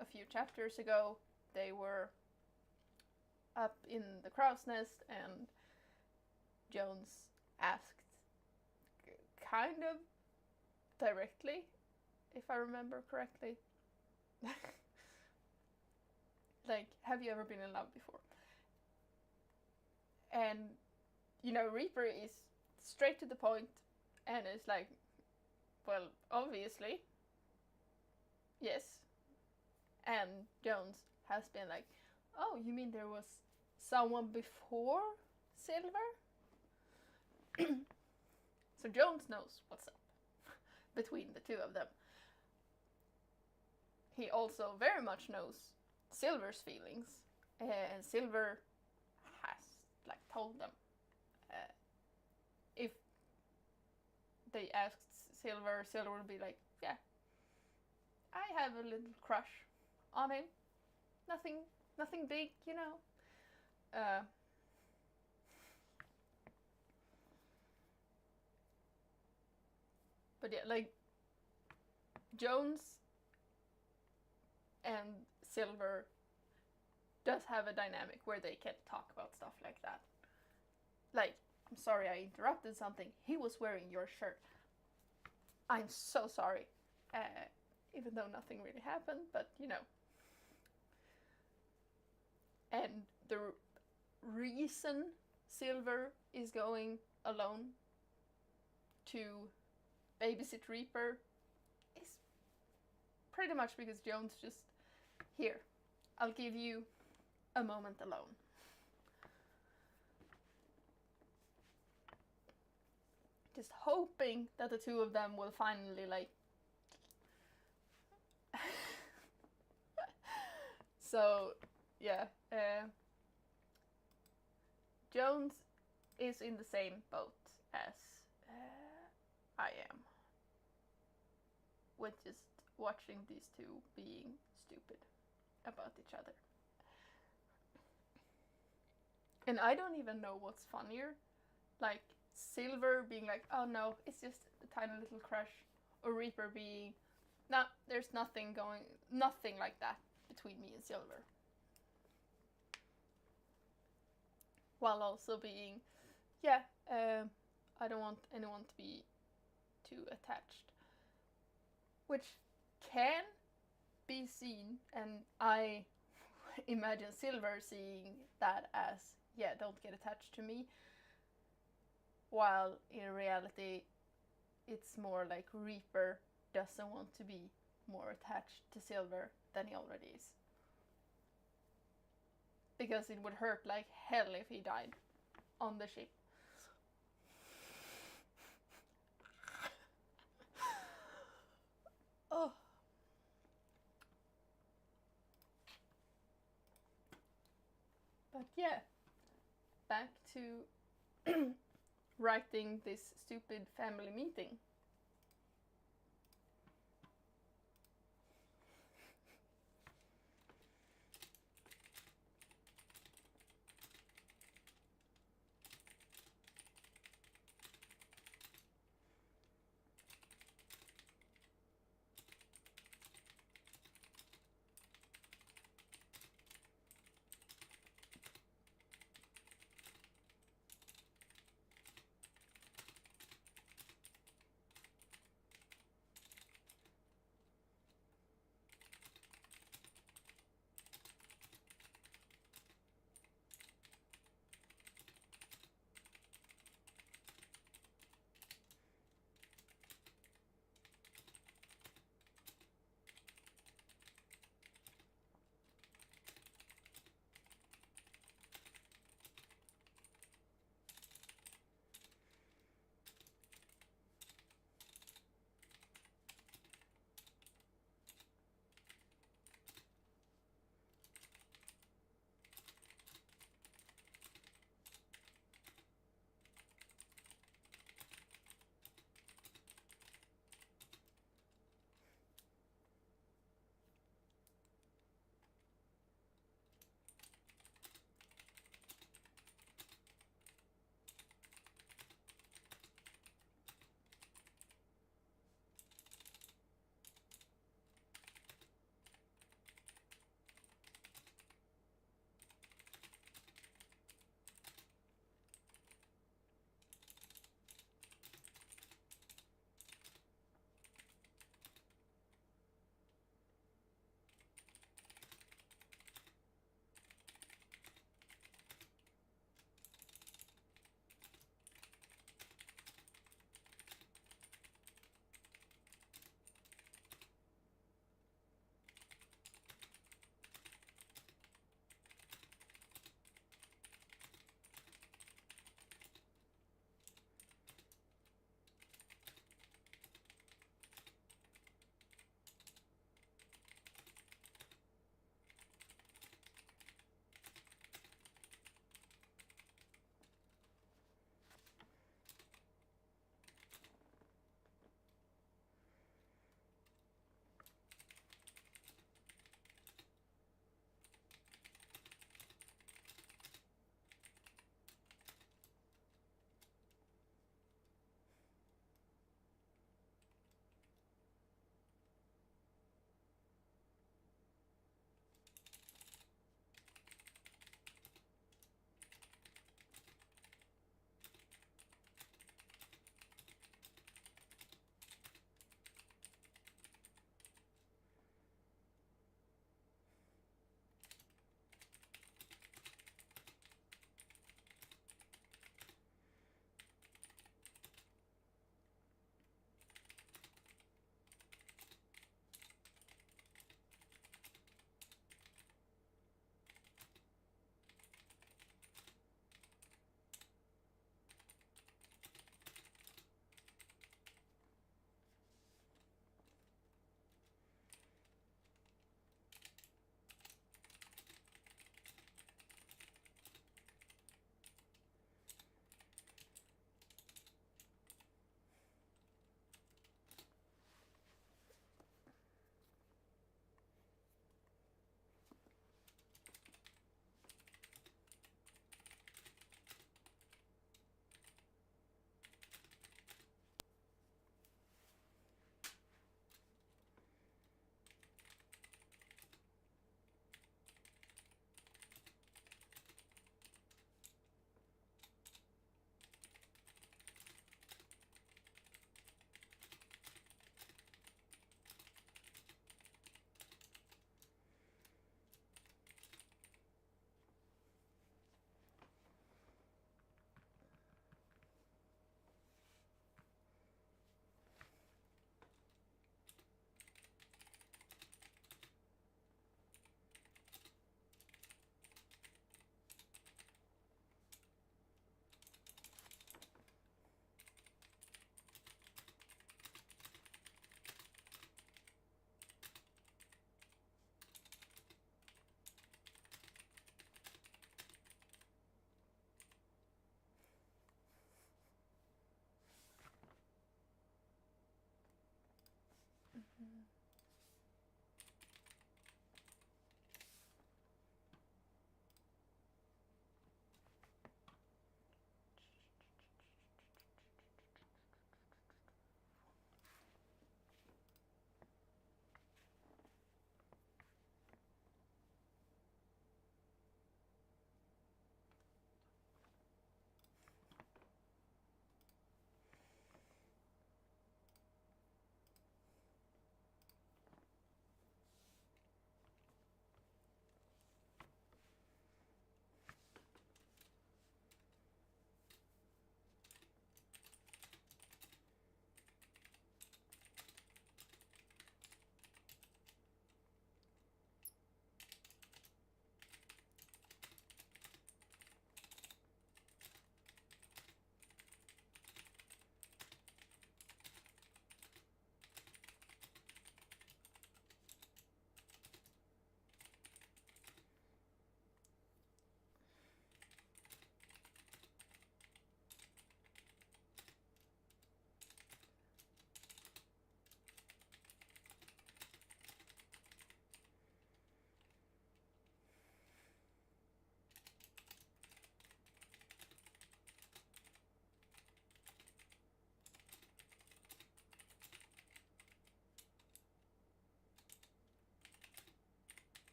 A few chapters ago, they were up in the crow's nest, and Jones asked kind of directly, if I remember correctly, like, have you ever been in love before? And, you know, Reaper is straight to the point, and it's like, well, obviously, yes. And Jones has been like, oh, you mean there was someone before Silver? So Jones knows what's up between the two of them. He also very much knows Silver's feelings, and Silver has like told them. If they asked Silver, Silver would be like, yeah, I have a little crush on him. Nothing big, you know. But yeah, like, Jones and Silver does have a dynamic where they can talk about stuff like that. Like, I'm sorry I interrupted something. He was wearing your shirt. I'm so sorry. Even though nothing really happened, but you know. And the reason Silver is going alone to babysit Reaper is pretty much because Jones just, here, I'll give you a moment alone. Just hoping that the two of them will finally, like, so yeah, Jones is in the same boat as I am, with just watching these two being stupid about each other. And I don't even know what's funnier, like Silver being like, oh no, it's just a tiny little crush, or Reaper being, no, there's nothing like that between me and Silver. While also being, yeah, I don't want anyone to be too attached. Which can be seen, and I imagine Silver seeing that as, yeah, don't get attached to me. While in reality, it's more like Reaper doesn't want to be more attached to Silver than he already is. Because it would hurt like hell if he died on the ship. Oh. But yeah, back to writing this stupid family meeting.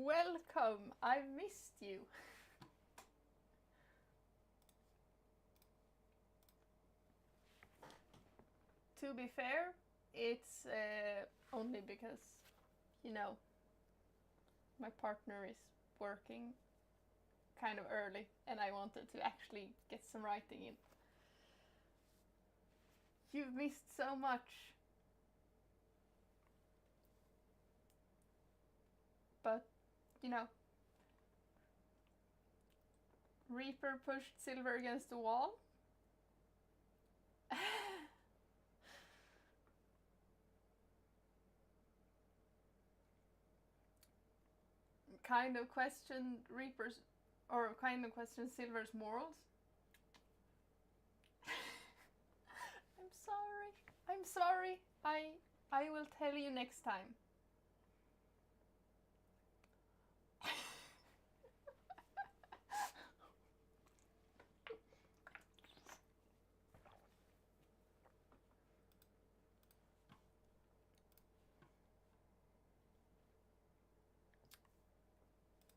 Welcome! I missed you. To be fair, it's only because, you know, my partner is working kind of early and I wanted to actually get some writing in. You've missed so much. But, you know, Reaper pushed Silver against the wall. Kind of questioned Reaper's, or kind of questioned Silver's morals. I'm sorry. I'm sorry. I will tell you next time.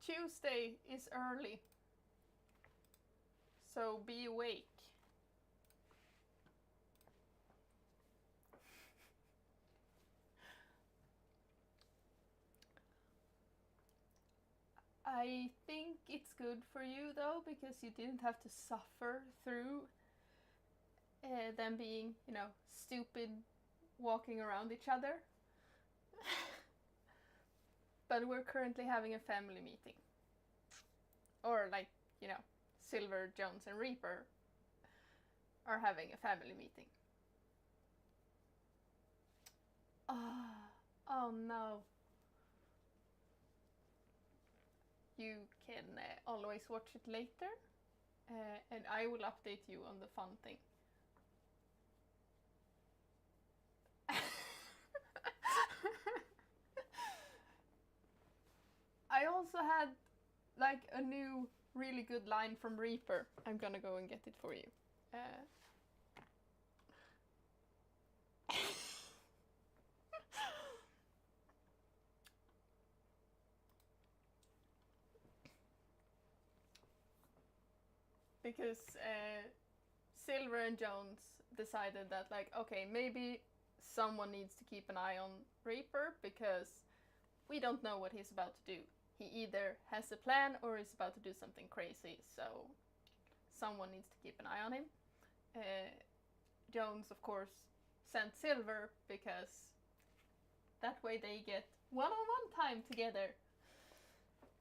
Tuesday is early, so be awake. I think it's good for you though, because you didn't have to suffer through them being, you know, stupid, walking around each other. But we're currently having a family meeting. Or like, you know, Silver, Jones and Reaper are having a family meeting. Oh no. You can always watch it later, and I will update you on the fun thing. I also had like a new really good line from Reaper. I'm gonna go and get it for you. Because Silver and Jones decided that, like, okay, maybe someone needs to keep an eye on Reaper because we don't know what he's about to do. He either has a plan or is about to do something crazy, so someone needs to keep an eye on him. Jones, of course, sent Silver because that way they get one-on-one time together.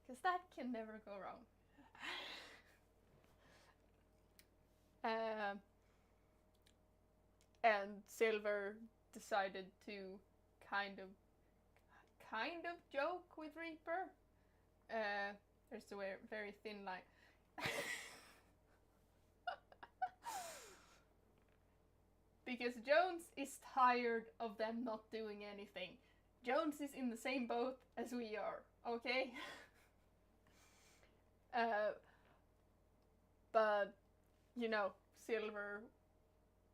Because that can never go wrong. And Silver decided to kind of joke with Reaper. There's a very thin line. Because Jones is tired of them not doing anything. Jones is in the same boat as we are, okay? But, you know, Silver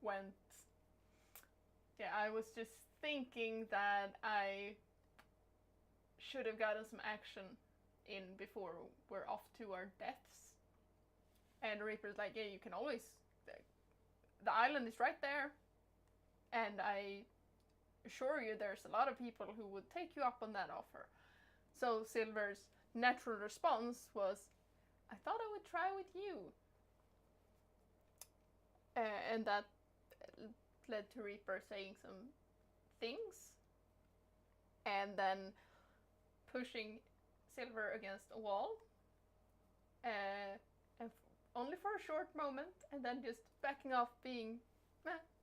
went... Yeah, I was just thinking that I should have gotten some action in before we're off to our deaths. And Reaper's like, yeah, you can always... The island is right there. And I assure you there's a lot of people who would take you up on that offer. So Silver's natural response was, I thought I would try with you. And that led to Reaper saying some things. And then pushing Silver against a wall. And only for a short moment. And then just backing off being,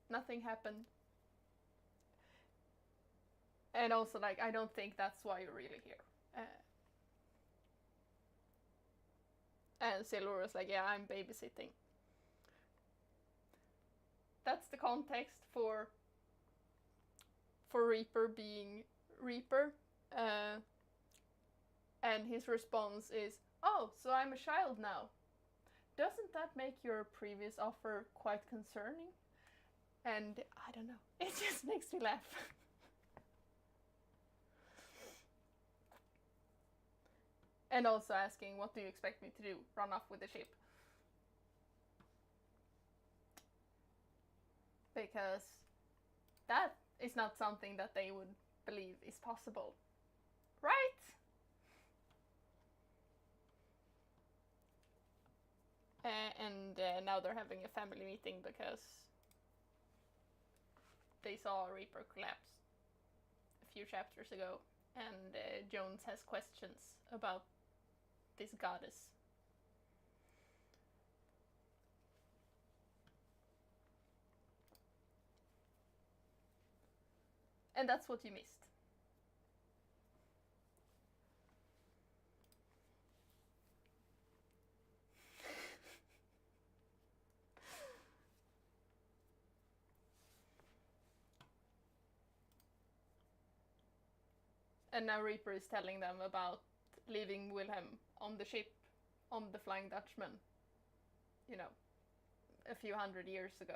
nothing happened. And also, like, I don't think that's why you're really here. And Silver was like, yeah, I'm babysitting. That's the context for Reaper being Reaper. And his response is, oh, so I'm a child now. Doesn't that make your previous offer quite concerning? And I don't know, it just makes me laugh. And also asking, what do you expect me to do? Run off with the ship? Because that is not something that they would believe is possible. Right? And now they're having a family meeting because they saw Reaper collapse a few chapters ago, and Jones has questions about this goddess. And that's what you missed. And now Reaper is telling them about leaving Wilhelm on the ship, on the Flying Dutchman, you know, a few hundred years ago.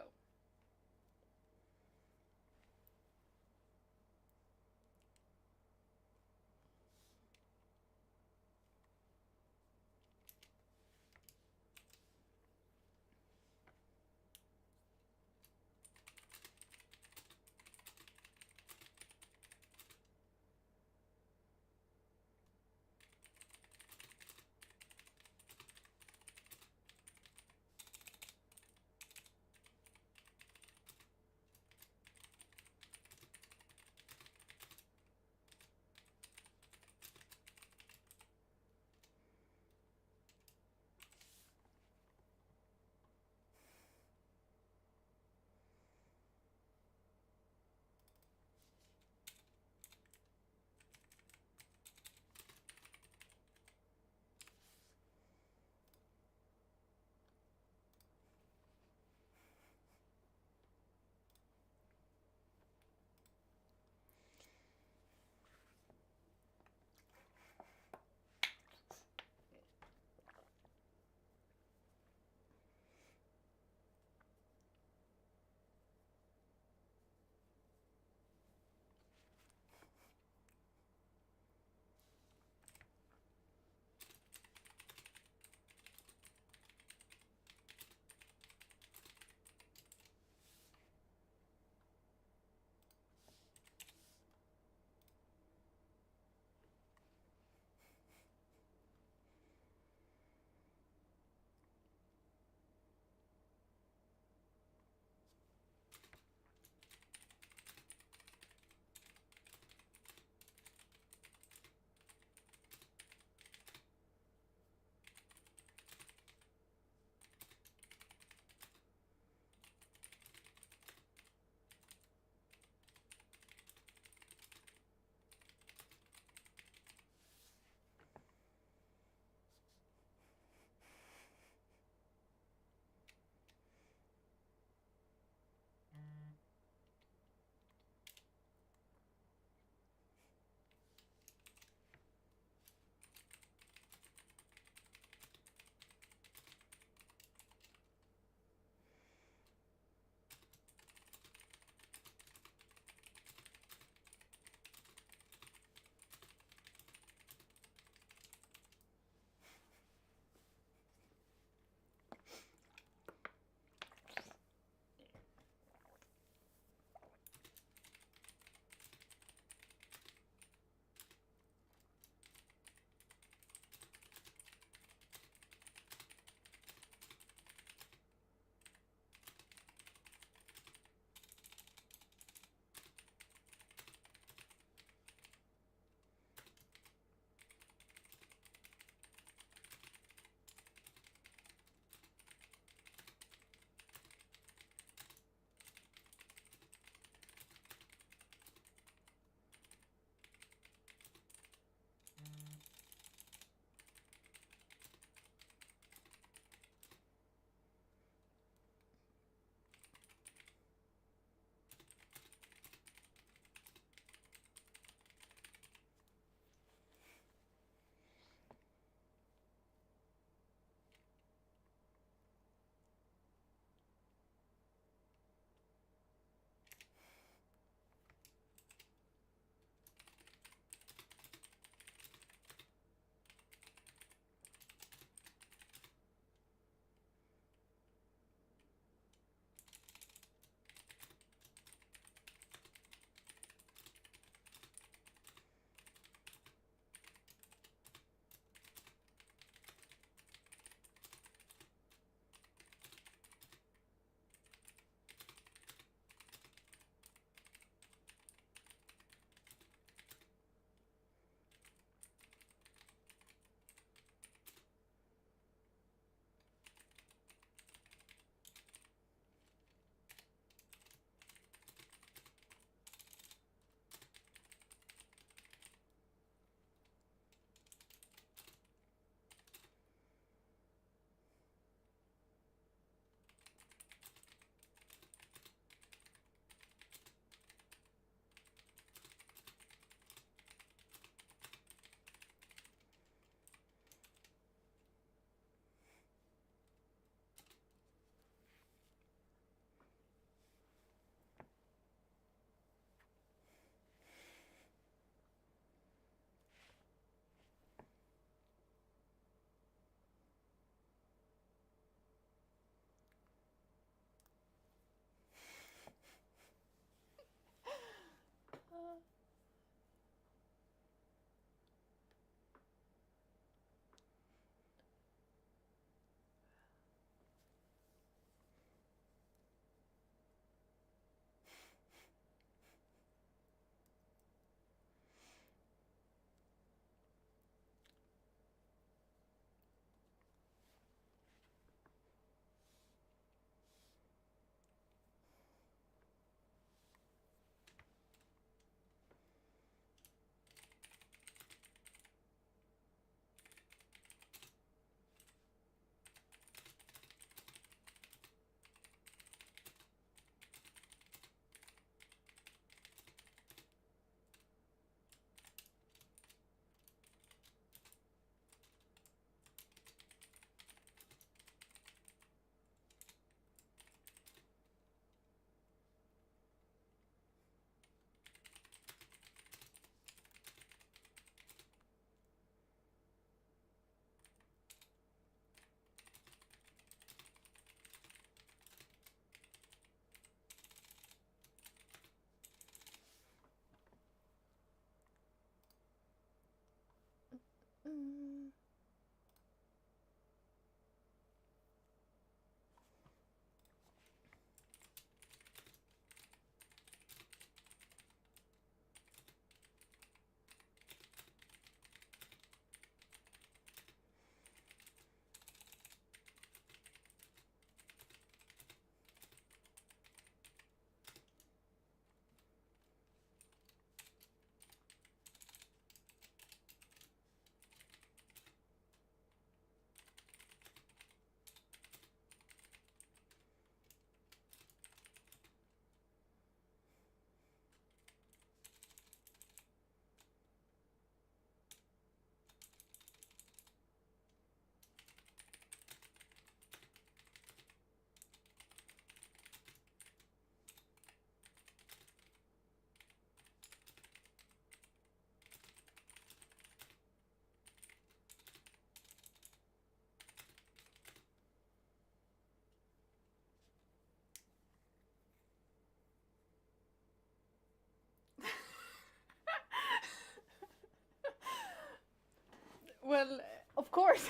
Well, of course.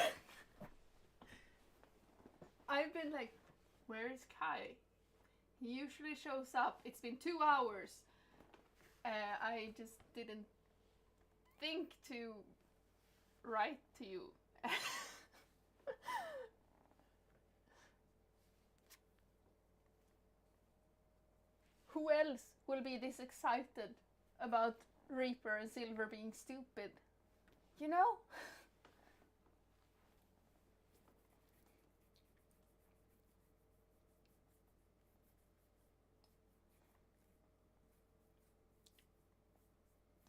I've been like, where is Kai? He usually shows up. It's been 2 hours. I just didn't think to write to you. Who else will be this excited about Reaper and Silver being stupid? You know?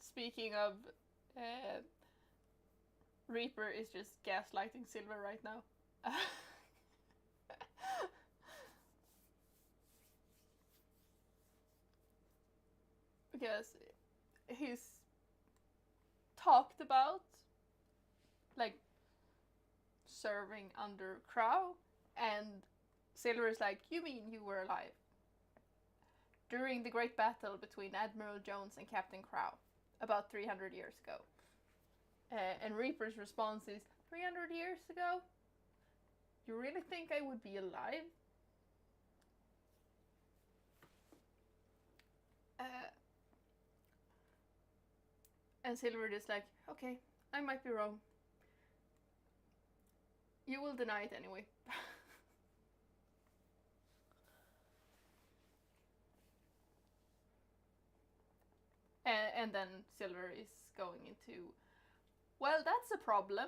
Speaking of, Reaper is just gaslighting Silver right now. Because he's talked about like serving under Crow, and Silver is like, you mean you were alive during the great battle between Admiral Jones and Captain Crow about 300 years ago? And Reaper's response is, 300 years ago? You really think I would be alive? And Silver is like, okay, I might be wrong. You will deny it anyway. And then Silver is going into, well, that's a problem.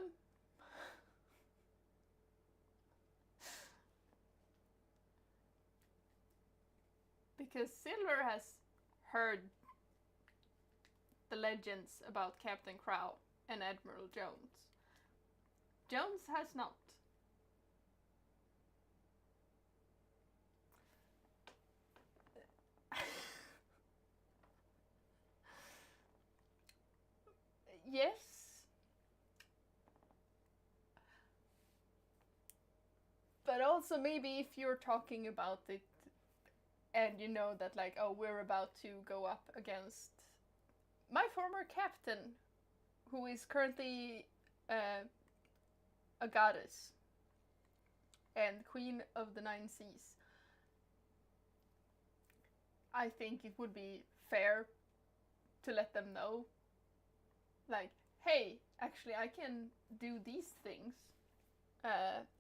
Because Silver has heard the legends about Captain Crow and Admiral Jones. Jones has not. Yes. But also maybe if you're talking about it and you know that like, oh, we're about to go up against my former captain, who is currently a goddess and queen of the 9 seas, I think it would be fair to let them know, like, hey, actually I can do these things.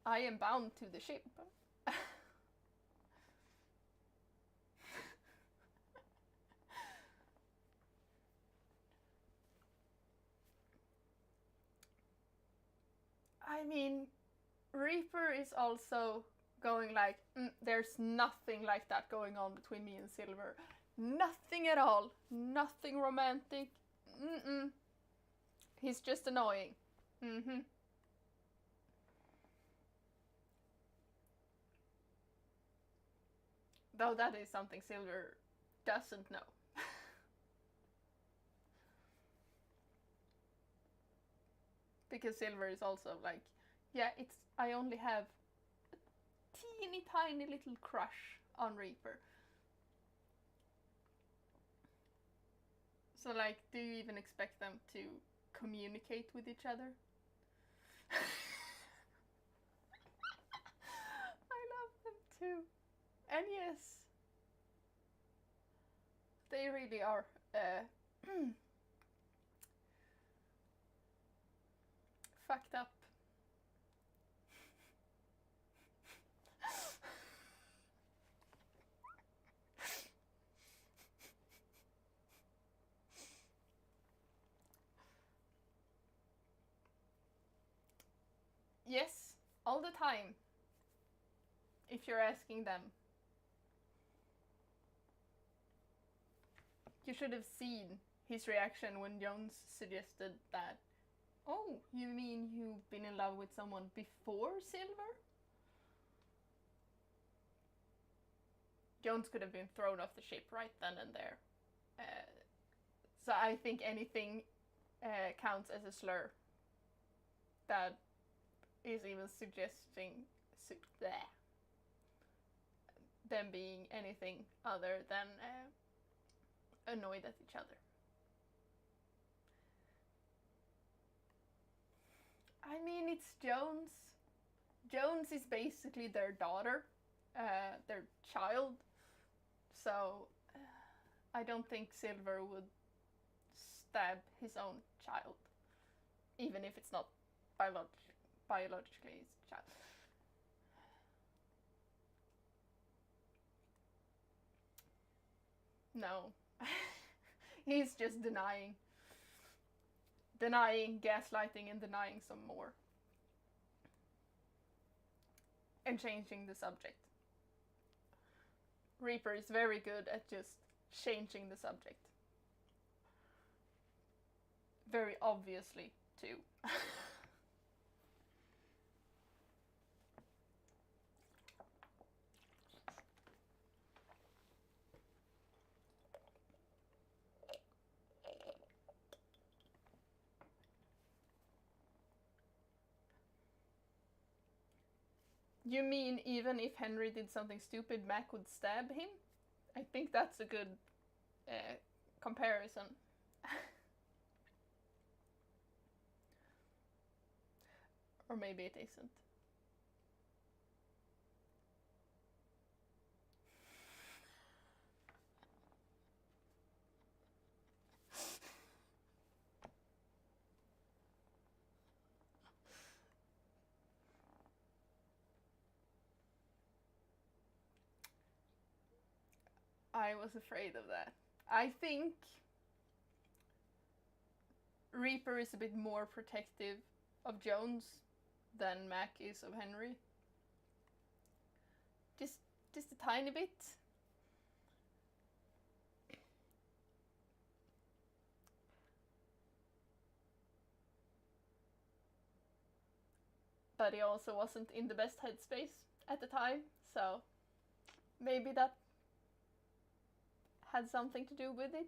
I am bound to the ship. I mean, Reaper is also going like, there's nothing like that going on between me and Silver. Nothing at all. Nothing romantic. He's just annoying. Though that is something Silver doesn't know. Because Silver is also like, yeah, I only have a teeny tiny little crush on Reaper. So like, do you even expect them to communicate with each other? I love them too. And yes, they really are fucked up. Yes, all the time. If you're asking them. You should have seen his reaction when Jones suggested that, oh, you mean you've been in love with someone before Silver? Jones could have been thrown off the ship right then and there. So I think anything counts as a slur that is even suggesting them being anything other than annoyed at each other. it's Jones. Jones is basically their daughter, their child. So I don't think Silver would stab his own child, even if it's not biologically his child. No. He's just denying, gaslighting, and denying some more. And changing the subject. Reaper is very good at just changing the subject. Very obviously, too. You mean even if Henry did something stupid, Mac would stab him? I think that's a good comparison. Or maybe it isn't. I was afraid of that. I think Reaper is a bit more protective of Jones than Mac is of Henry. Just a tiny bit. But he also wasn't in the best headspace at the time, so maybe that had something to do with it.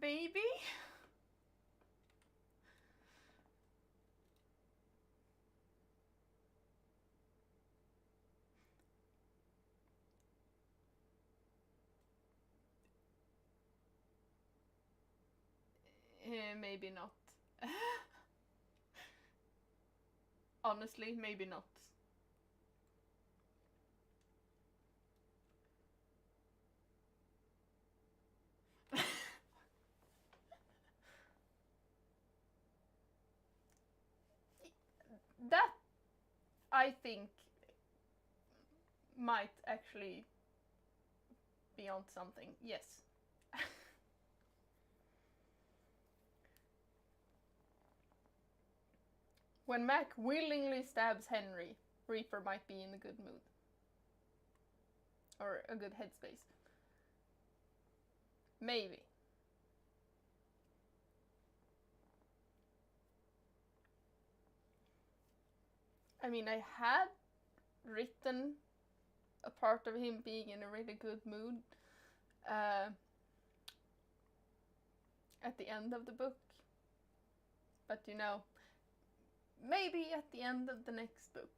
Maybe? Maybe not. Honestly, maybe not. That, I think, might actually be on something, yes. When Mac willingly stabs Henry, Reaper might be in a good mood. Or a good headspace. Maybe. I mean, I had written a part of him being in a really good mood at the end of the book. But you know, maybe at the end of the next book.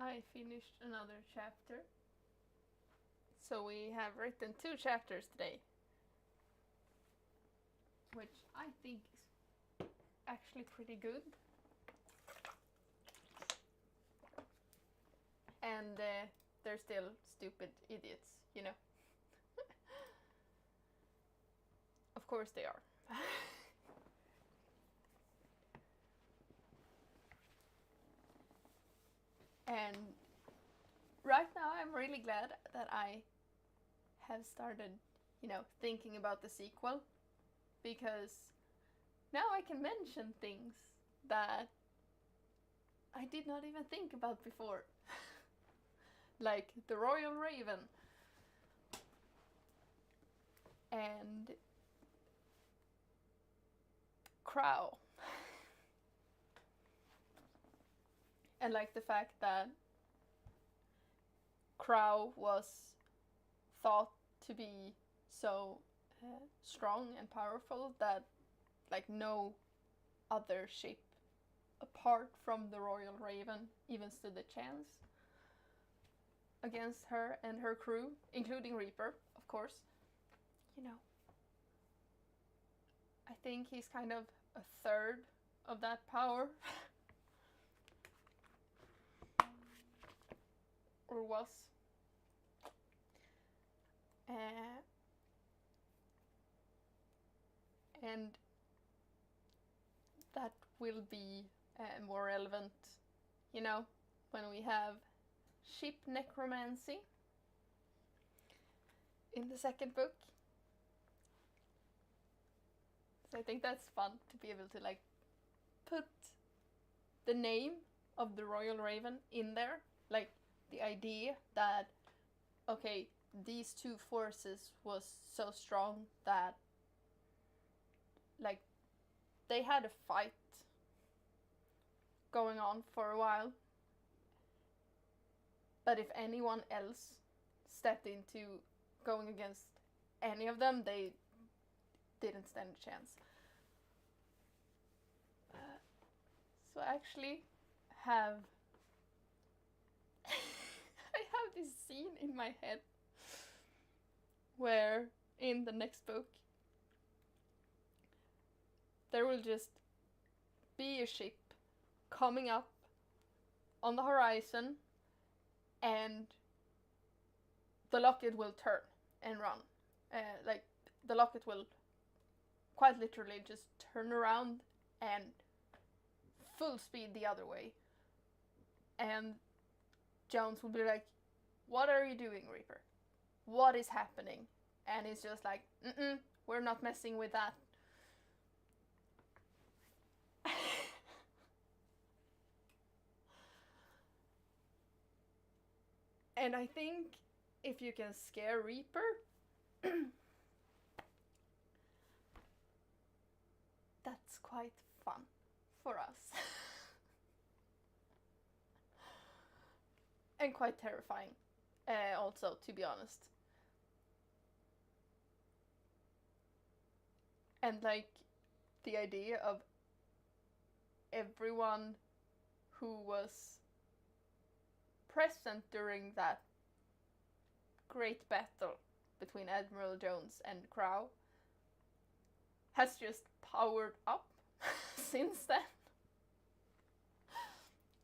I finished another chapter. So we have written 2 chapters today, which I think is actually pretty good. And they're still stupid idiots, you know. Of course they are. And right now I'm really glad that I have started, you know, thinking about the sequel, because now I can mention things that I did not even think about before. Like the Royal Raven and Crow. And like the fact that Crow was thought to be so strong and powerful that like no other ship apart from the Royal Raven even stood a chance against her and her crew, including Reaper, of course. You know, I think he's kind of a third of that power. Or was. And that will be more relevant, you know, when we have ship necromancy in the second book. So I think that's fun to be able to like put the name of the Royal Raven in there, like the idea that okay, these 2 forces was so strong that like they had a fight going on for a while, but if anyone else stepped into going against any of them, they didn't stand a chance. So I actually have I have this scene in my head where in the next book there will just be a ship coming up on the horizon and the locket will turn and run. Like the locket will quite literally just turn around and full speed the other way. And Jones will be like, "What are you doing, Reaper? What is happening?" And he's just like, "We're not messing with that." And I think if you can scare Reaper, that's quite fun for us. And quite terrifying, also, to be honest. And like the idea of everyone who was present during that great battle between Admiral Jones and Crow has just powered up since then.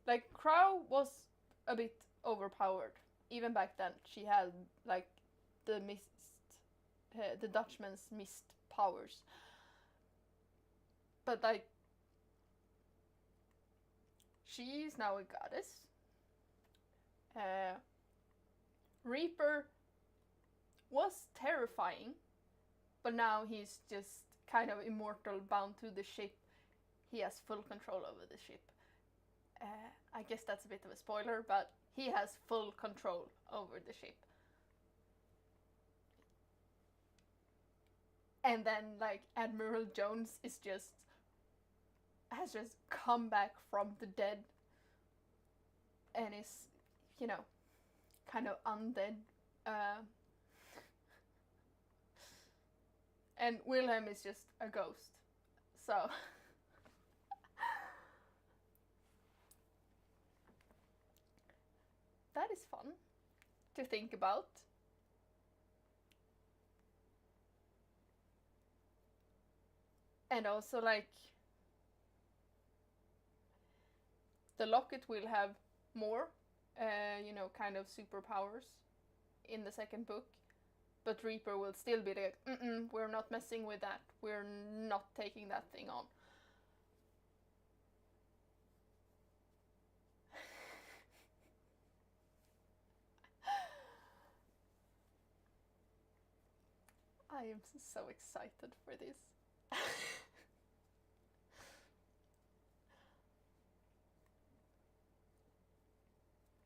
Like Crow was a bit overpowered even back then. She had like the Dutchman's mist powers, but like she is now a goddess. Reaper was terrifying, but now he's just kind of immortal, bound to the ship. He has full control over the ship. I guess that's a bit of a spoiler, but he has full control over the ship. And then like Admiral Jones has just come back from the dead and is, you know, kind of undead. And Wilhelm is just a ghost. So that is fun to think about. And also, like, the Locket will have more, kind of superpowers in the second book, but Reaper will still be like, we're not messing with that. We're not taking that thing on. I am so excited for this.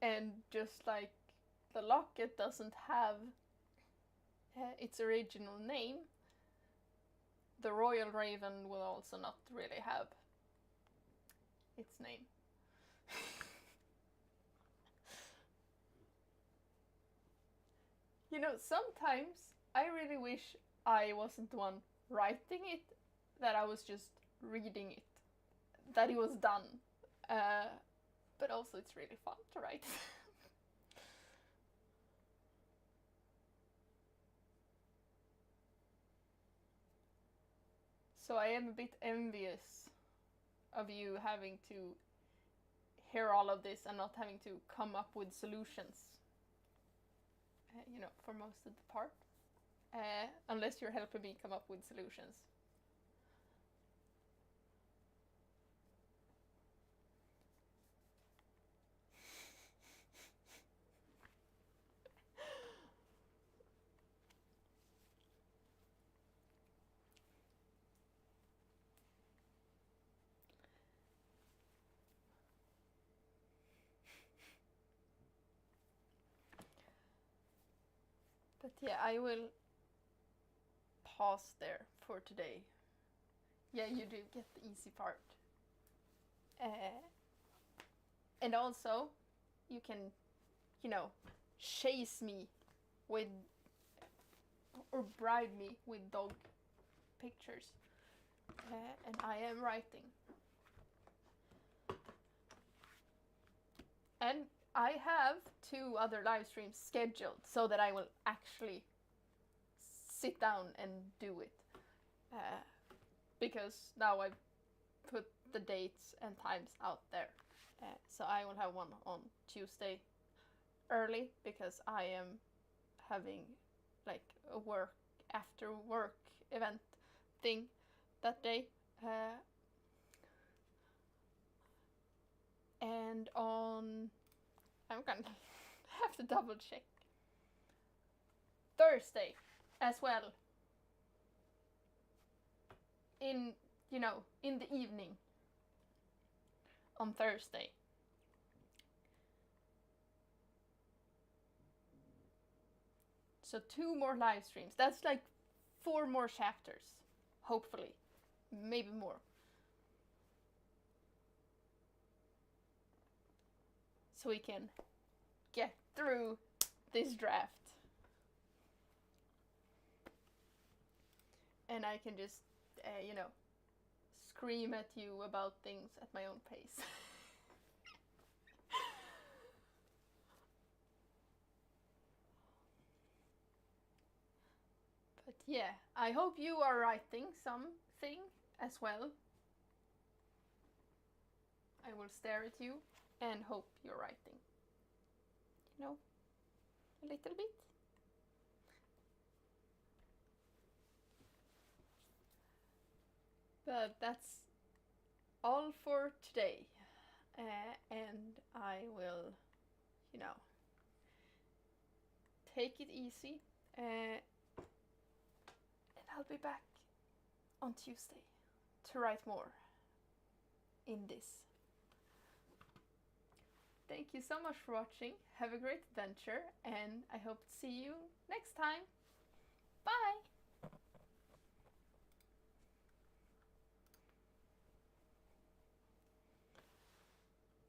And just like the Locket doesn't have its original name, the Royal Raven will also not really have its name. You know, sometimes I really wish I wasn't the one writing it, that I was just reading it, that it was done. But also it's really fun to write. So I am a bit envious of you having to hear all of this and not having to come up with solutions, for most of the part. Unless you're helping me come up with solutions. But yeah, I will pause there for today. Yeah, you do get the easy part. And also, you can, chase me with, or bribe me with dog pictures. And I am writing. And I have 2 other live streams scheduled so that I will actually sit down and do it. Because now I've put the dates and times out there. So I will have one on Tuesday early, because I am having like a after work event thing that day. And on, I'm gonna have to double check, Thursday as well, in the evening on Thursday. So 2 more live streams. That's like 4 more chapters, hopefully, maybe more. So we can get through this draft. And I can just, scream at you about things at my own pace. But yeah, I hope you are writing something as well. I will stare at you and hope you're writing. A little bit. But that's all for today. And I will, take it easy. And I'll be back on Tuesday to write more in this. Thank you so much for watching. Have a great adventure, and I hope to see you next time. Bye!